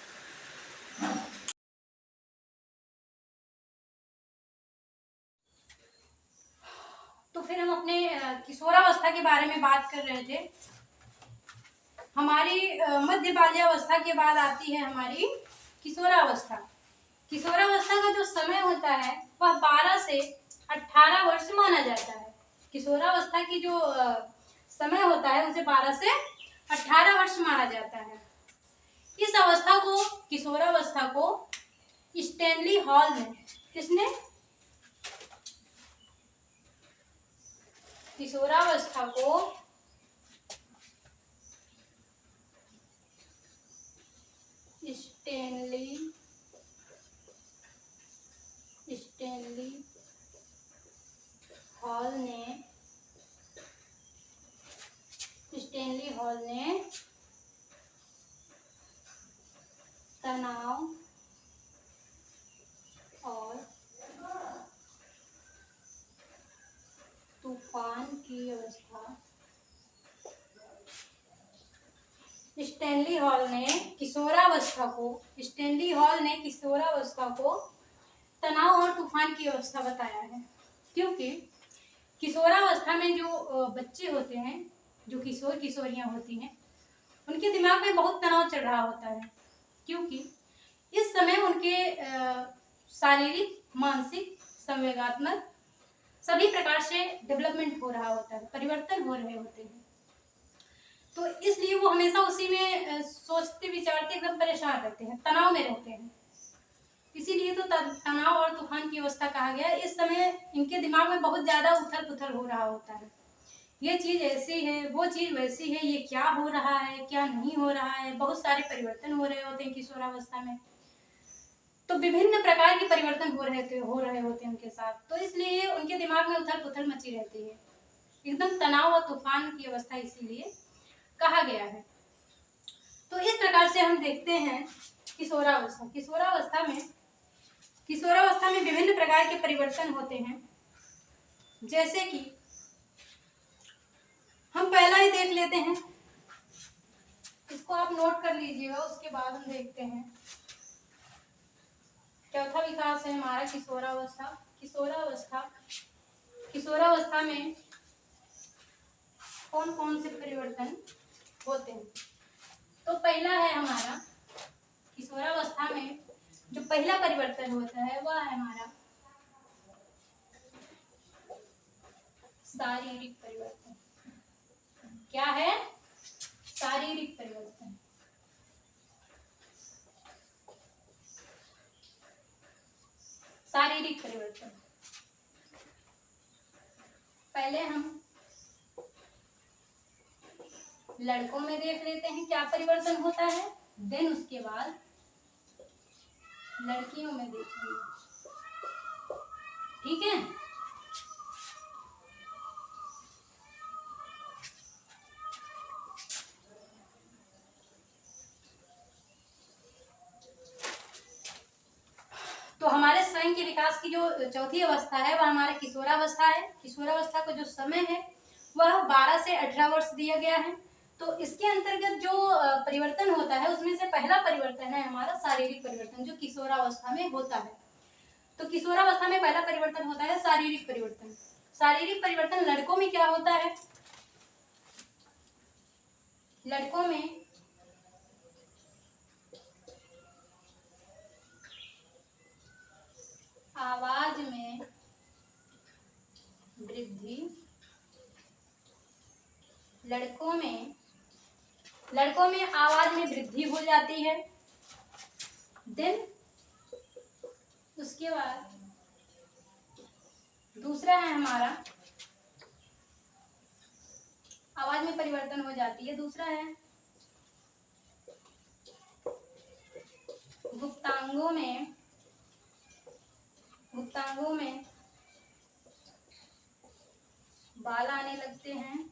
तो फिर हम अपने किशोरावस्था के बारे में बात कर रहे थे। हमारी मध्य बाल्यावस्था के बाद आती है हमारी किशोरावस्था। किशोरावस्था का जो समय होता है वह 12 से 18 वर्ष माना जाता है। किशोरावस्था की जो समय होता है उसे 12 से 18 वर्ष माना जाता है। इस अवस्था को किशोरावस्था को स्टैनली हॉल ने, किसने? किशोरावस्था को स्टैनली हॉल ने तनाव और तूफान की अवस्था, स्टैनली हॉल ने किशोरावस्था को तनाव और तूफान की अवस्था बताया है। क्योंकि किशोरावस्था में जो बच्चे होते हैं, जो किशोर किशोरियां होती हैं, उनके दिमाग में बहुत तनाव चल रहा होता है। क्योंकि इस समय उनके शारीरिक, मानसिक, संवेगात्मक सभी प्रकार से डेवलपमेंट हो रहा होता है, परिवर्तन हो रहे होते हैं। तो इसलिए वो हमेशा उसी में सोचते विचारते एकदम परेशान रहते हैं, तनाव में रहते हैं। इसीलिए तो तनाव और तूफान की अवस्था कहा गया। इस समय इनके दिमाग में बहुत ज्यादा उथल पुथल हो रहा होता है, ये चीज ऐसी है, वो चीज वैसी है, ये क्या हो रहा है, क्या नहीं हो रहा है, बहुत सारे परिवर्तन हो रहे होते हैं किशोरावस्था में। तो विभिन्न प्रकार के परिवर्तन हो रहे होते हैं उनके साथ। तो इसलिए उनके दिमाग में उथल पुथल मची रहती है, एकदम तनाव और तूफान की अवस्था इसीलिए कहा गया है। तो इस प्रकार से हम देखते हैं किशोरावस्था में विभिन्न प्रकार के परिवर्तन होते हैं। जैसे कि हम पहला ही देख लेते हैं, इसको आप नोट कर लीजिएगा, उसके बाद हम देखते हैं। चौथा विकास है हमारा किशोरावस्था में कौन कौन से परिवर्तन होते हैं। तो पहला है हमारा किशोरावस्था में जो पहला परिवर्तन होता है वह है हमारा शारीरिक परिवर्तन। क्या है? शारीरिक परिवर्तन। पहले हम लड़कों में देख लेते हैं क्या परिवर्तन होता है, देन उसके बाद लड़कियों में देखेंगे। ठीक है? तो हमारे स्वयं के विकास की जो चौथी अवस्था है वह हमारा किशोरावस्था है। किशोरावस्था का जो समय है वह 12 से 18 वर्ष दिया गया है। तो इसके अंतर्गत जो परिवर्तन होता है उसमें से पहला परिवर्तन है हमारा शारीरिक परिवर्तन, जो किशोरावस्था में होता है। तो किशोरावस्था में पहला परिवर्तन होता है शारीरिक परिवर्तन। शारीरिक परिवर्तन लड़कों में क्या होता है? लड़कों में लड़कों में आवाज में वृद्धि हो जाती है। देन उसके बाद दूसरा है हमारा, आवाज में परिवर्तन हो जाती है। दूसरा है गुप्तांगों में बाल आने लगते हैं।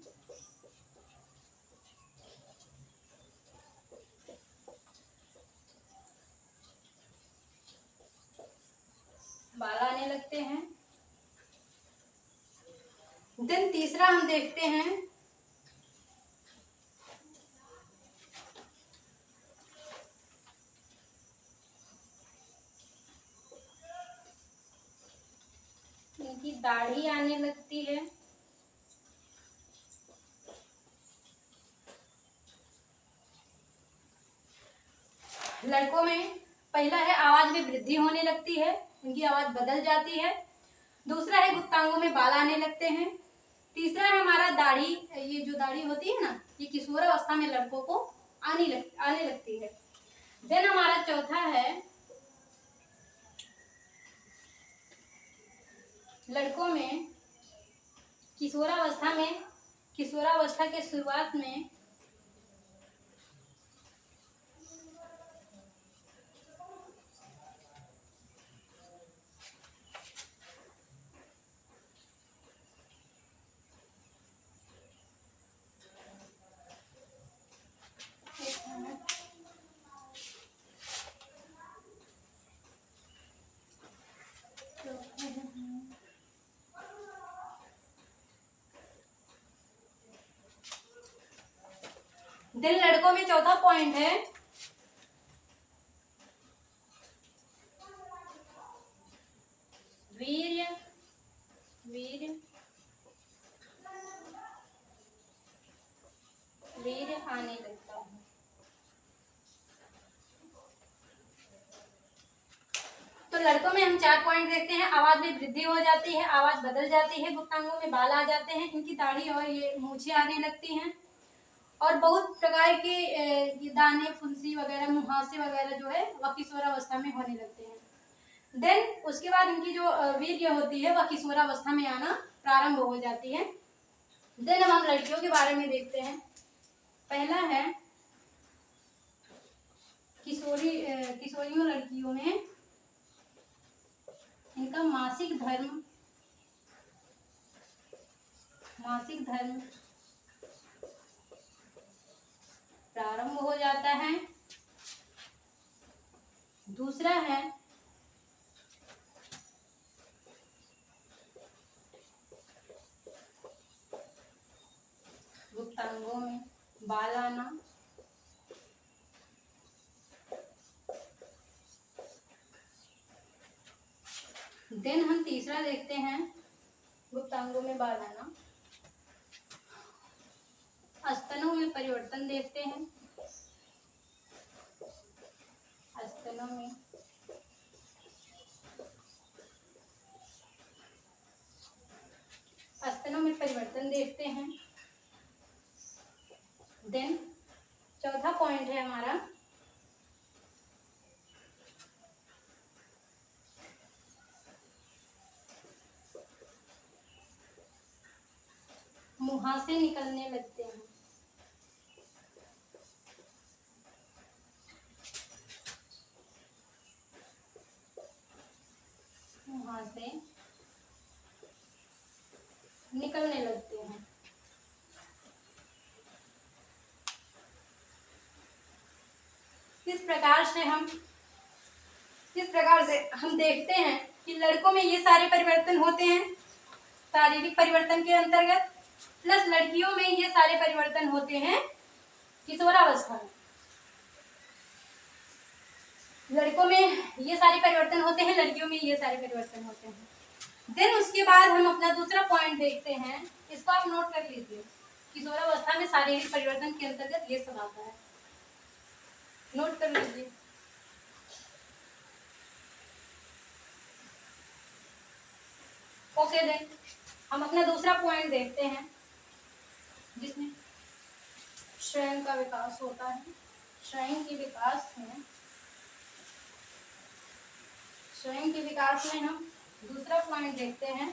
देन तीसरा हम देखते हैं इनकी दाढ़ी आने लगती है। लड़कों में पहला है आवाज में वृद्धि होने लगती है, उनकी आवाज बदल जाती है। दूसरा है गुप्तांगों में बाल आने लगते हैं। तीसरा है हमारा दाढ़ी, ये जो दाढ़ी होती है ना, ये किशोरावस्था में लड़कों को आने लगती है। देन हमारा चौथा है लड़कों में किशोरावस्था के शुरुआत में देन लड़कों में चौथा पॉइंट है वीर्य आने लगता है। तो लड़कों में हम 4 पॉइंट देखते हैं। आवाज में वृद्धि हो जाती है, आवाज बदल जाती है, गुप्तांगों में बाल आ जाते हैं, इनकी दाढ़ी और ये मूछें आने लगती हैं, और बहुत प्रकार के ये दाने, फुंसी वगैरह, मुहासे वगैरह जो है वह किशोरावस्था में होने लगते हैं। देन उसके बाद इनकी जो वीर्य होती है वह किशोरावस्था में आना प्रारंभ हो जाती है। देन अब हम लड़कियों के बारे में देखते हैं। पहला है किशोरियों लड़कियों में इनका मासिक धर्म प्रारंभ हो जाता है। दूसरा है गुप्तांगों में बाल आना। देन हम तीसरा देखते हैं गुप्तांगों में बाल आना, स्तनों में परिवर्तन देखते हैं। स्तनों में परिवर्तन देखते हैं। देन चौथा पॉइंट है हमारा मुहासे निकलने लगते हैं। मुहासे निकलने लगते हैं। इस प्रकार से हम देखते हैं कि लड़कों में ये सारे परिवर्तन होते हैं शारीरिक परिवर्तन के अंतर्गत, प्लस लड़कियों में ये सारे परिवर्तन होते हैं किशोरावस्था में। लड़कों में ये सारे परिवर्तन होते हैं, लड़कियों में ये सारे परिवर्तन होते हैं। देन उसके बाद हम अपना दूसरा पॉइंट देखते हैं, इसको आप नोट कर लीजिए। किशोरावस्था में शारीरिक परिवर्तन के अंतर्गत ये सब आता है, नोट कर लीजिए। ओके, देन हम अपना दूसरा पॉइंट देखते हैं जिसमें स्वयं का विकास होता है। स्वयं के विकास में हम दूसरा पॉइंट देखते हैं।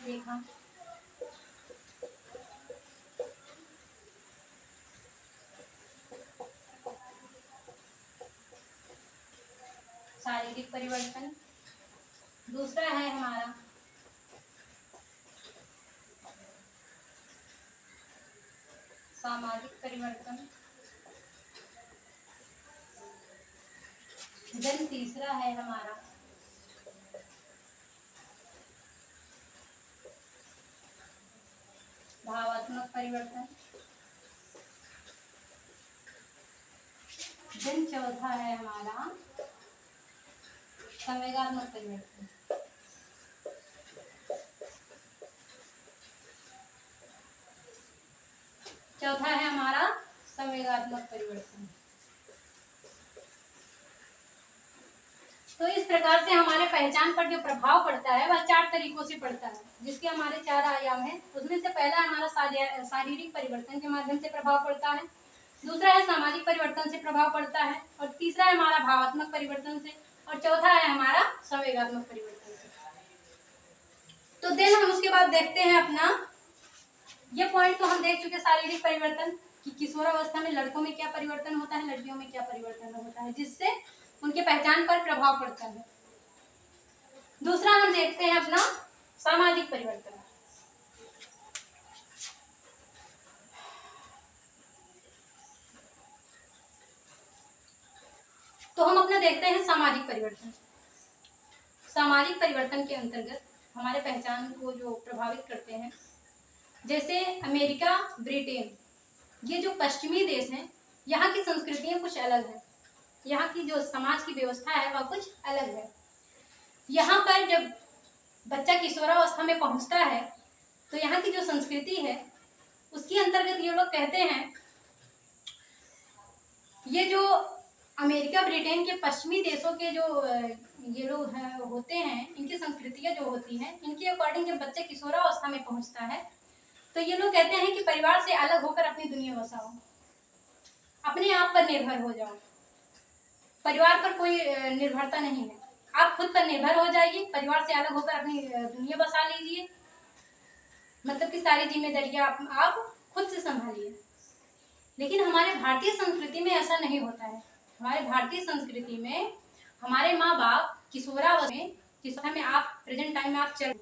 देखा शारीरिक परिवर्तन, दूसरा है हमारा सामाजिक परिवर्तन, देन तीसरा है हमारा भावात्मक परिवर्तन, देन चौथा है हमारा संवेगात्मक परिवर्तन। चौथा है हमारा संवेगात्मक परिवर्तन। तो इस प्रकार से हमारे पहचान पर जो प्रभाव पड़ता है वह 4 तरीकों से पड़ता है, जिसके हमारे 4 आयाम हैं। उसमें से पहला हमारा शारीरिक परिवर्तन के माध्यम से प्रभाव पड़ता है, दूसरा है सामाजिक परिवर्तन से प्रभाव पड़ता है, और तीसरा है हमारा भावात्मक परिवर्तन से, और चौथा है हमारा संवेगात्मक परिवर्तन से। तो देन हम उसके बाद देखते हैं अपना ये पॉइंट तो हम देख चुके शारीरिक परिवर्तन कि किशोरावस्था में लड़कों में क्या परिवर्तन होता है, लड़कियों में क्या परिवर्तन होता है, जिससे उनके पहचान पर प्रभाव पड़ता है। दूसरा हम देखते हैं अपना सामाजिक परिवर्तन। तो हम अपना देखते हैं सामाजिक परिवर्तन। सामाजिक परिवर्तन के अंतर्गत हमारे पहचान को जो प्रभावित करते हैं, जैसे अमेरिका, ब्रिटेन, ये जो पश्चिमी देश हैं, यहाँ की संस्कृतियां कुछ अलग है, यहाँ की जो समाज की व्यवस्था है वह कुछ अलग है। यहाँ पर जब बच्चा किशोरावस्था में पहुंचता है तो यहाँ की जो संस्कृति है उसके अंतर्गत ये लोग कहते हैं, ये जो अमेरिका, ब्रिटेन के पश्चिमी देशों के जो ये लोग होते हैं, इनकी संस्कृतियां जो होती हैं, इनके अकॉर्डिंग जब बच्चा किशोरावस्था में पहुंचता है तो ये लोग कहते हैं कि परिवार से अलग होकर अपनी दुनिया बसाओ, अपने आप पर निर्भर हो जाओ, परिवार पर कोई निर्भरता नहीं है, आप खुद पर निर्भर हो जाइए, परिवार से अलग होकर अपनी दुनिया बसा लीजिए, मतलब कि सारी जिम्मेदारियां आप खुद से संभालिए। लेकिन हमारे भारतीय संस्कृति में ऐसा नहीं होता है। हमारे भारतीय संस्कृति में हमारे माँ बाप किशोरावस्था में आप प्रेजेंट टाइम में आप चल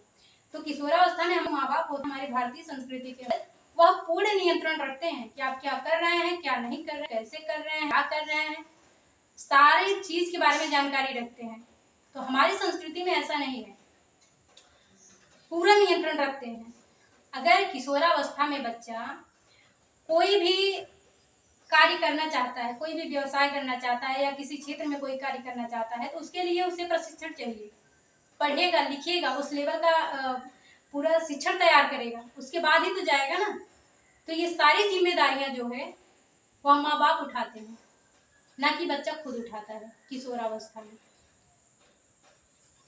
तो किशोरावस्था में हम माँ बाप होते हमारे भारतीय संस्कृति के अंदर वह पूर्ण नियंत्रण रखते हैं कि आप क्या कर रहे हैं, क्या नहीं कर रहे हैं, कैसे कर रहे हैं, क्या कर रहे हैं, सारी चीज के बारे में जानकारी रखते हैं। तो हमारी संस्कृति में ऐसा नहीं है, पूरा नियंत्रण रखते हैं। अगर किशोरावस्था में बच्चा कोई भी कार्य करना चाहता है, कोई भी व्यवसाय करना चाहता है या किसी क्षेत्र में कोई कार्य करना चाहता है तो उसके लिए उसे प्रशिक्षण चाहिए, पढ़ेगा, लिखेगा, उस लेवल का पूरा शिक्षण तैयार करेगा, उसके बाद ही तो जाएगा ना। तो ये सारी जिम्मेदारियां जो है वह माँ बाप उठाते हैं, ना कि बच्चा खुद उठाता है किशोरावस्था में।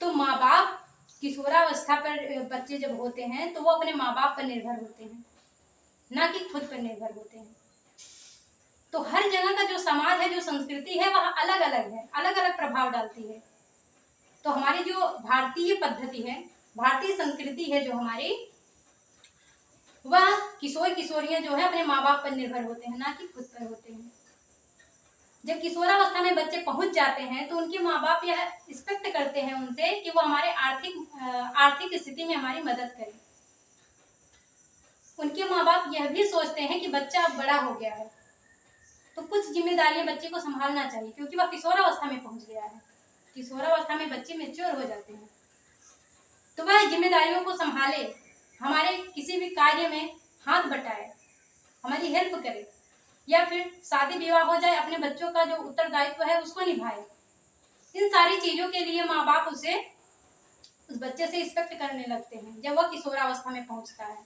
तो माँ बाप किशोरावस्था पर बच्चे जब होते हैं तो वो अपने माँ बाप पर निर्भर होते हैं, ना कि खुद पर निर्भर होते हैं। तो हर जगह का जो समाज है, जो संस्कृति है, वह अलग अलग है, अलग अलग प्रभाव डालती है। तो हमारी जो भारतीय पद्धति है, भारतीय संस्कृति है जो हमारी, वह किशोर किशोरियां जो है अपने माँ बाप पर निर्भर होते हैं, ना कि खुद पर होते हैं। जब किशोरावस्था में बच्चे पहुंच जाते हैं तो उनके माँ बाप यह एक्सपेक्ट करते हैं उनसे कि वो हमारे आर्थिक स्थिति में हमारी मदद करें। उनके माँ बाप यह भी सोचते हैं कि बच्चा अब बड़ा हो गया है तो कुछ जिम्मेदारियां बच्चे को संभालना चाहिए, क्योंकि वह किशोरावस्था में पहुंच गया है। किशोरावस्था में बच्चे मैच्योर हो जाते हैं तो वह जिम्मेदारियों को संभाले, हमारे किसी भी कार्य में हाथ बटाए, हमारी हेल्प करे, या फिर शादी विवाह हो जाए, अपने बच्चों का जो उत्तरदायित्व है उसको निभाए। इन सारी चीजों के लिए माँ बाप उस बच्चे से एक्सपेक्ट करने लगते हैं जब वह किशोरावस्था में पहुंचता है।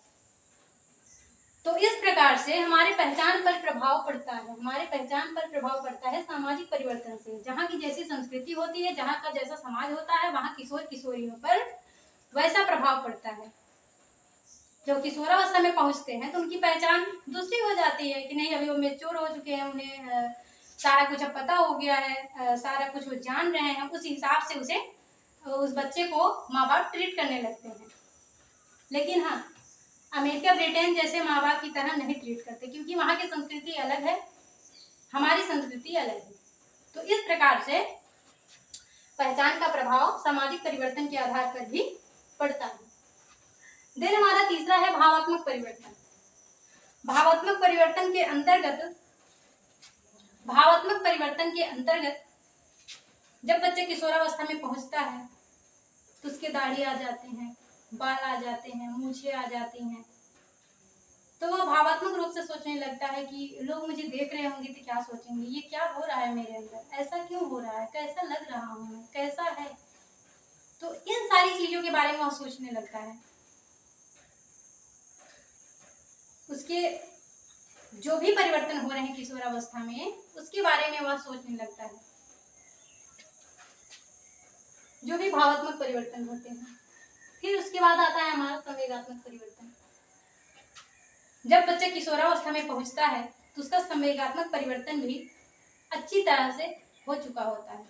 तो इस प्रकार से हमारे पहचान पर प्रभाव पड़ता है, हमारे पहचान पर प्रभाव पड़ता है सामाजिक परिवर्तन से। जहाँ की जैसी संस्कृति होती है, जहाँ का जैसा समाज होता है, वहाँ किशोर किशोरियों पर वैसा प्रभाव पड़ता है। जब किशोरावस्था में पहुंचते हैं तो उनकी पहचान दूसरी हो जाती है कि नहीं, अभी वो मेच्योर हो चुके हैं, उन्हें सारा कुछ अब पता हो गया है, सारा कुछ वो जान रहे हैं। उस हिसाब से उस बच्चे को माँ बाप ट्रीट करने लगते हैं। लेकिन हाँ, अमेरिका ब्रिटेन जैसे माँ बाप की तरह नहीं ट्रीट करते, क्योंकि वहाँ की संस्कृति अलग है, हमारी संस्कृति अलग है। तो इस प्रकार से पहचान का प्रभाव सामाजिक परिवर्तन के आधार पर भी पड़ता है। देन हमारा तीसरा है भावात्मक परिवर्तन। भावात्मक परिवर्तन के अंतर्गत जब बच्चे किशोरावस्था में पहुंचता है तो उसके दाढ़ी आ जाते हैं, बाल आ जाते हैं, मूछें आ जाती हैं। तो वह भावात्मक रूप से सोचने लगता है कि लोग मुझे देख रहे होंगे तो क्या सोचेंगे, ये क्या हो रहा है मेरे अंदर, ऐसा क्यों हो रहा है, कैसा लग रहा हूँ मैं, कैसा है। तो इन सारी चीजों के बारे में वह सोचने लगता है। उसके जो भी परिवर्तन हो रहे हैं किशोरावस्था में, उसके बारे में वह सोचने लगता है, जो भी भावात्मक परिवर्तन होते हैं। फिर उसके बाद आता है हमारा संवेगात्मक परिवर्तन। जब बच्चा किशोरावस्था में पहुंचता है तो उसका संवेगात्मक परिवर्तन भी अच्छी तरह से हो चुका होता है।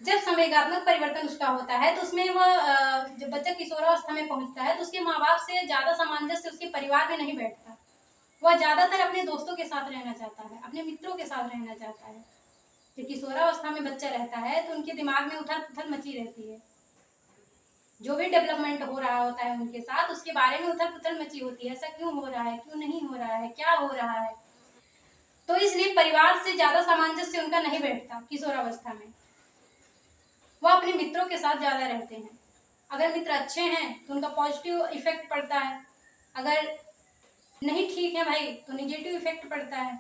जब संवेगात्मक परिवर्तन उसका होता है तो उसमें वह जब बच्चा किशोरावस्था में पहुंचता है तो उसके माँ बाप से ज्यादा सामंजस्य उसके परिवार में नहीं बैठता। वह ज्यादातर अपने दोस्तों के साथ रहना चाहता है, अपने मित्रों के साथ रहना चाहता है। जब किशोरावस्था में बच्चा रहता है तो उनके दिमाग में उथल पुथल मची रहती है। जो भी डेवलपमेंट हो रहा होता है उनके साथ, उसके बारे में उथल पुथल मची होती है। ऐसा क्यों हो रहा है, क्यों नहीं हो रहा है, क्या हो रहा है। तो इसलिए परिवार से ज्यादा सामंजस्य उनका नहीं बैठता किशोरावस्था में। वह अपने मित्रों के साथ ज्यादा रहते हैं। अगर मित्र अच्छे हैं तो उनका पॉजिटिव इफेक्ट पड़ता है, अगर नहीं ठीक है भाई तो निगेटिव इफेक्ट पड़ता है।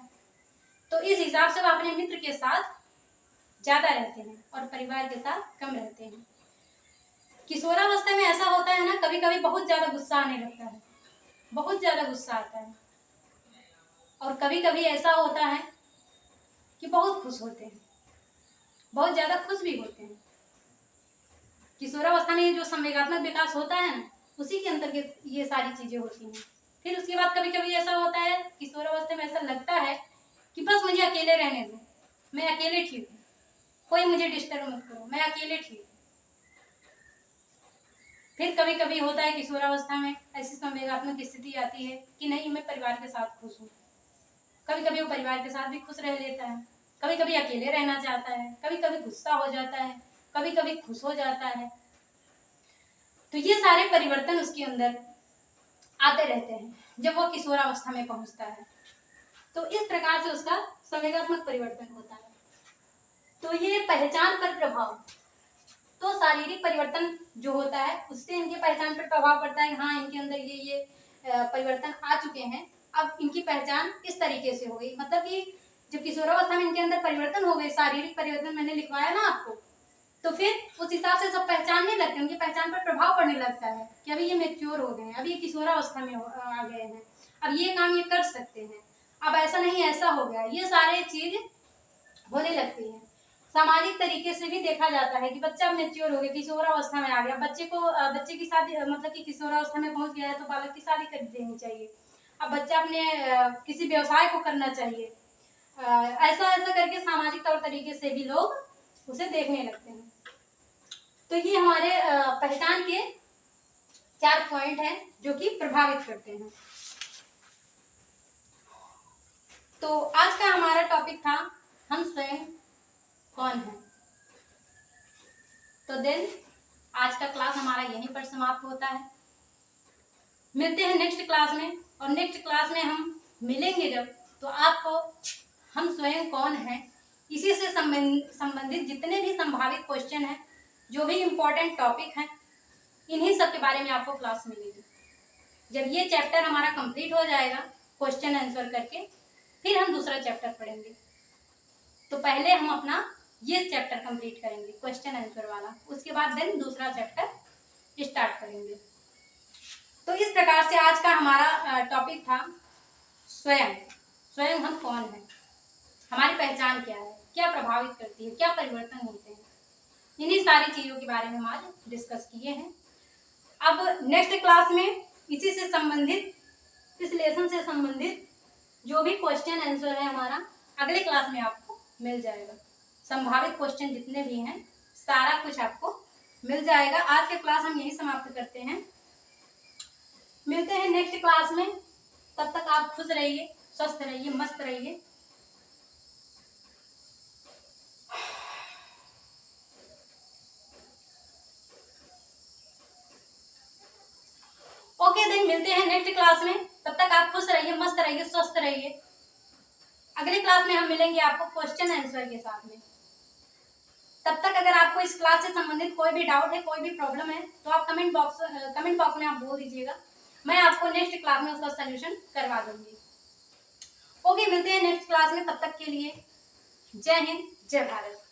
तो इस हिसाब से वह अपने मित्र के साथ ज्यादा रहते हैं और परिवार के साथ कम रहते हैं। किशोरावस्था में ऐसा होता है ना, कभी कभी बहुत ज्यादा गुस्सा आने लगता है, बहुत ज्यादा गुस्सा आता है। और कभी कभी ऐसा होता है कि बहुत खुश होते हैं, बहुत ज्यादा खुश भी होते हैं। किशोरावस्था में जो संवेगात्मक विकास होता है ना, उसी के अंतर्गत ये सारी चीजें होती हैं। फिर उसके बाद कभी कभी ऐसा होता है, किशोरावस्था में ऐसा लगता है कि बस मुझे अकेले रहने दो, मैं अकेले ठीक हूँ, कोई मुझे डिस्टर्ब मत करो, मैं अकेले ठीक हूँ। फिर कभी कभी होता है किशोरावस्था में ऐसी संवेगात्मक स्थिति आती है कि नहीं, मैं परिवार के साथ खुश हूँ। कभी कभी वो परिवार के साथ भी खुश रह लेता है, कभी कभी अकेले रहना चाहता है, कभी कभी गुस्सा हो जाता है, कभी कभी खुश हो जाता है। तो ये सारे परिवर्तन उसके अंदर आते रहते हैं जब वो किशोरावस्था में पहुंचता है। तो इस प्रकार से उसका संवेगात्मक परिवर्तन होता है। तो ये पहचान पर प्रभाव, तो शारीरिक परिवर्तन जो होता है उससे इनकी पहचान पर प्रभाव पड़ता है। हाँ, इनके अंदर ये परिवर्तन आ चुके हैं, अब इनकी पहचान इस तरीके से हो गई। मतलब कि जब किशोरावस्था में इनके अंदर परिवर्तन हो गए, शारीरिक परिवर्तन मैंने लिखवाया ना आपको, तो फिर उस हिसाब से सब पहचानने लगते हैं, उनकी पहचान पर प्रभाव पड़ने लगता है कि अभी ये मेच्योर हो गए हैं, अभी ये किशोरावस्था में आ गए हैं, अब ये काम ये कर सकते हैं, अब ऐसा नहीं ऐसा हो गया, ये सारे चीज होने लगती है। सामाजिक तरीके से भी देखा जाता है कि बच्चा मेच्योर हो गया, किशोरावस्था में आ गया। बच्चे की शादी, मतलब कि किशोरावस्था में पहुंच गया है तो बालक की शादी कर देनी चाहिए। अब बच्चा अपने किसी व्यवसाय को करना चाहिए, ऐसा ऐसा करके सामाजिक तौर तरीके से भी लोग उसे देखने लगते हैं। तो ये हमारे पहचान के 4 पॉइंट हैं जो कि प्रभावित करते हैं। तो आज का हमारा टॉपिक था हम स्वयं कौन है। तो देन आज का क्लास हमारा यहीं पर समाप्त होता है। मिलते हैं नेक्स्ट क्लास में, और नेक्स्ट क्लास में हम मिलेंगे जब, तो आपको हम स्वयं कौन है इसी से संबंधित जितने भी संभावित क्वेश्चन हैं, जो भी इम्पोर्टेंट टॉपिक हैं, इन्हीं सब के बारे में आपको क्लास मिलेगी। जब ये चैप्टर हमारा कंप्लीट हो जाएगा क्वेश्चन आंसर करके, फिर हम दूसरा चैप्टर पढ़ेंगे। तो पहले हम अपना ये चैप्टर कंप्लीट करेंगे क्वेश्चन आंसर वाला, उसके बाद देन दूसरा चैप्टर स्टार्ट करेंगे। तो इस प्रकार प्रकार से आज का हमारा टॉपिक था स्वयं। स्वयं हम कौन हैं, हमारी पहचान क्या है, क्या प्रभावित करती है, क्या परिवर्तन होते हैं, इन्हीं सारी चीज़ों के बारे में हम आज डिस्कस किए हैं। अब नेक्स्ट क्लास में इसी से संबंधित, इस लेसन से संबंधित जो भी क्वेश्चन आंसर है हमारा अगले क्लास में आपको मिल जाएगा। संभावित क्वेश्चन जितने भी हैं सारा कुछ आपको मिल जाएगा। आज के क्लास हम यही समाप्त करते हैं, मिलते हैं नेक्स्ट क्लास में। तब तक आप खुश रहिए, स्वस्थ रहिए, मस्त रहिए। ओके देन, मिलते हैं नेक्स्ट क्लास में। तब तक आप खुश रहिए, मस्त रहिए, स्वस्थ रहिए। अगले क्लास में हम मिलेंगे आपको क्वेश्चन आंसर के साथ में। तब तक अगर आपको इस क्लास से संबंधित कोई भी डाउट है, कोई भी प्रॉब्लम है, तो आप कमेंट बॉक्स में आप बोल दीजिएगा, मैं आपको नेक्स्ट क्लास में उसका सलूशन करवा दूंगी। ओके, मिलते हैं नेक्स्ट क्लास में। तब तक के लिए जय हिंद, जय भारत।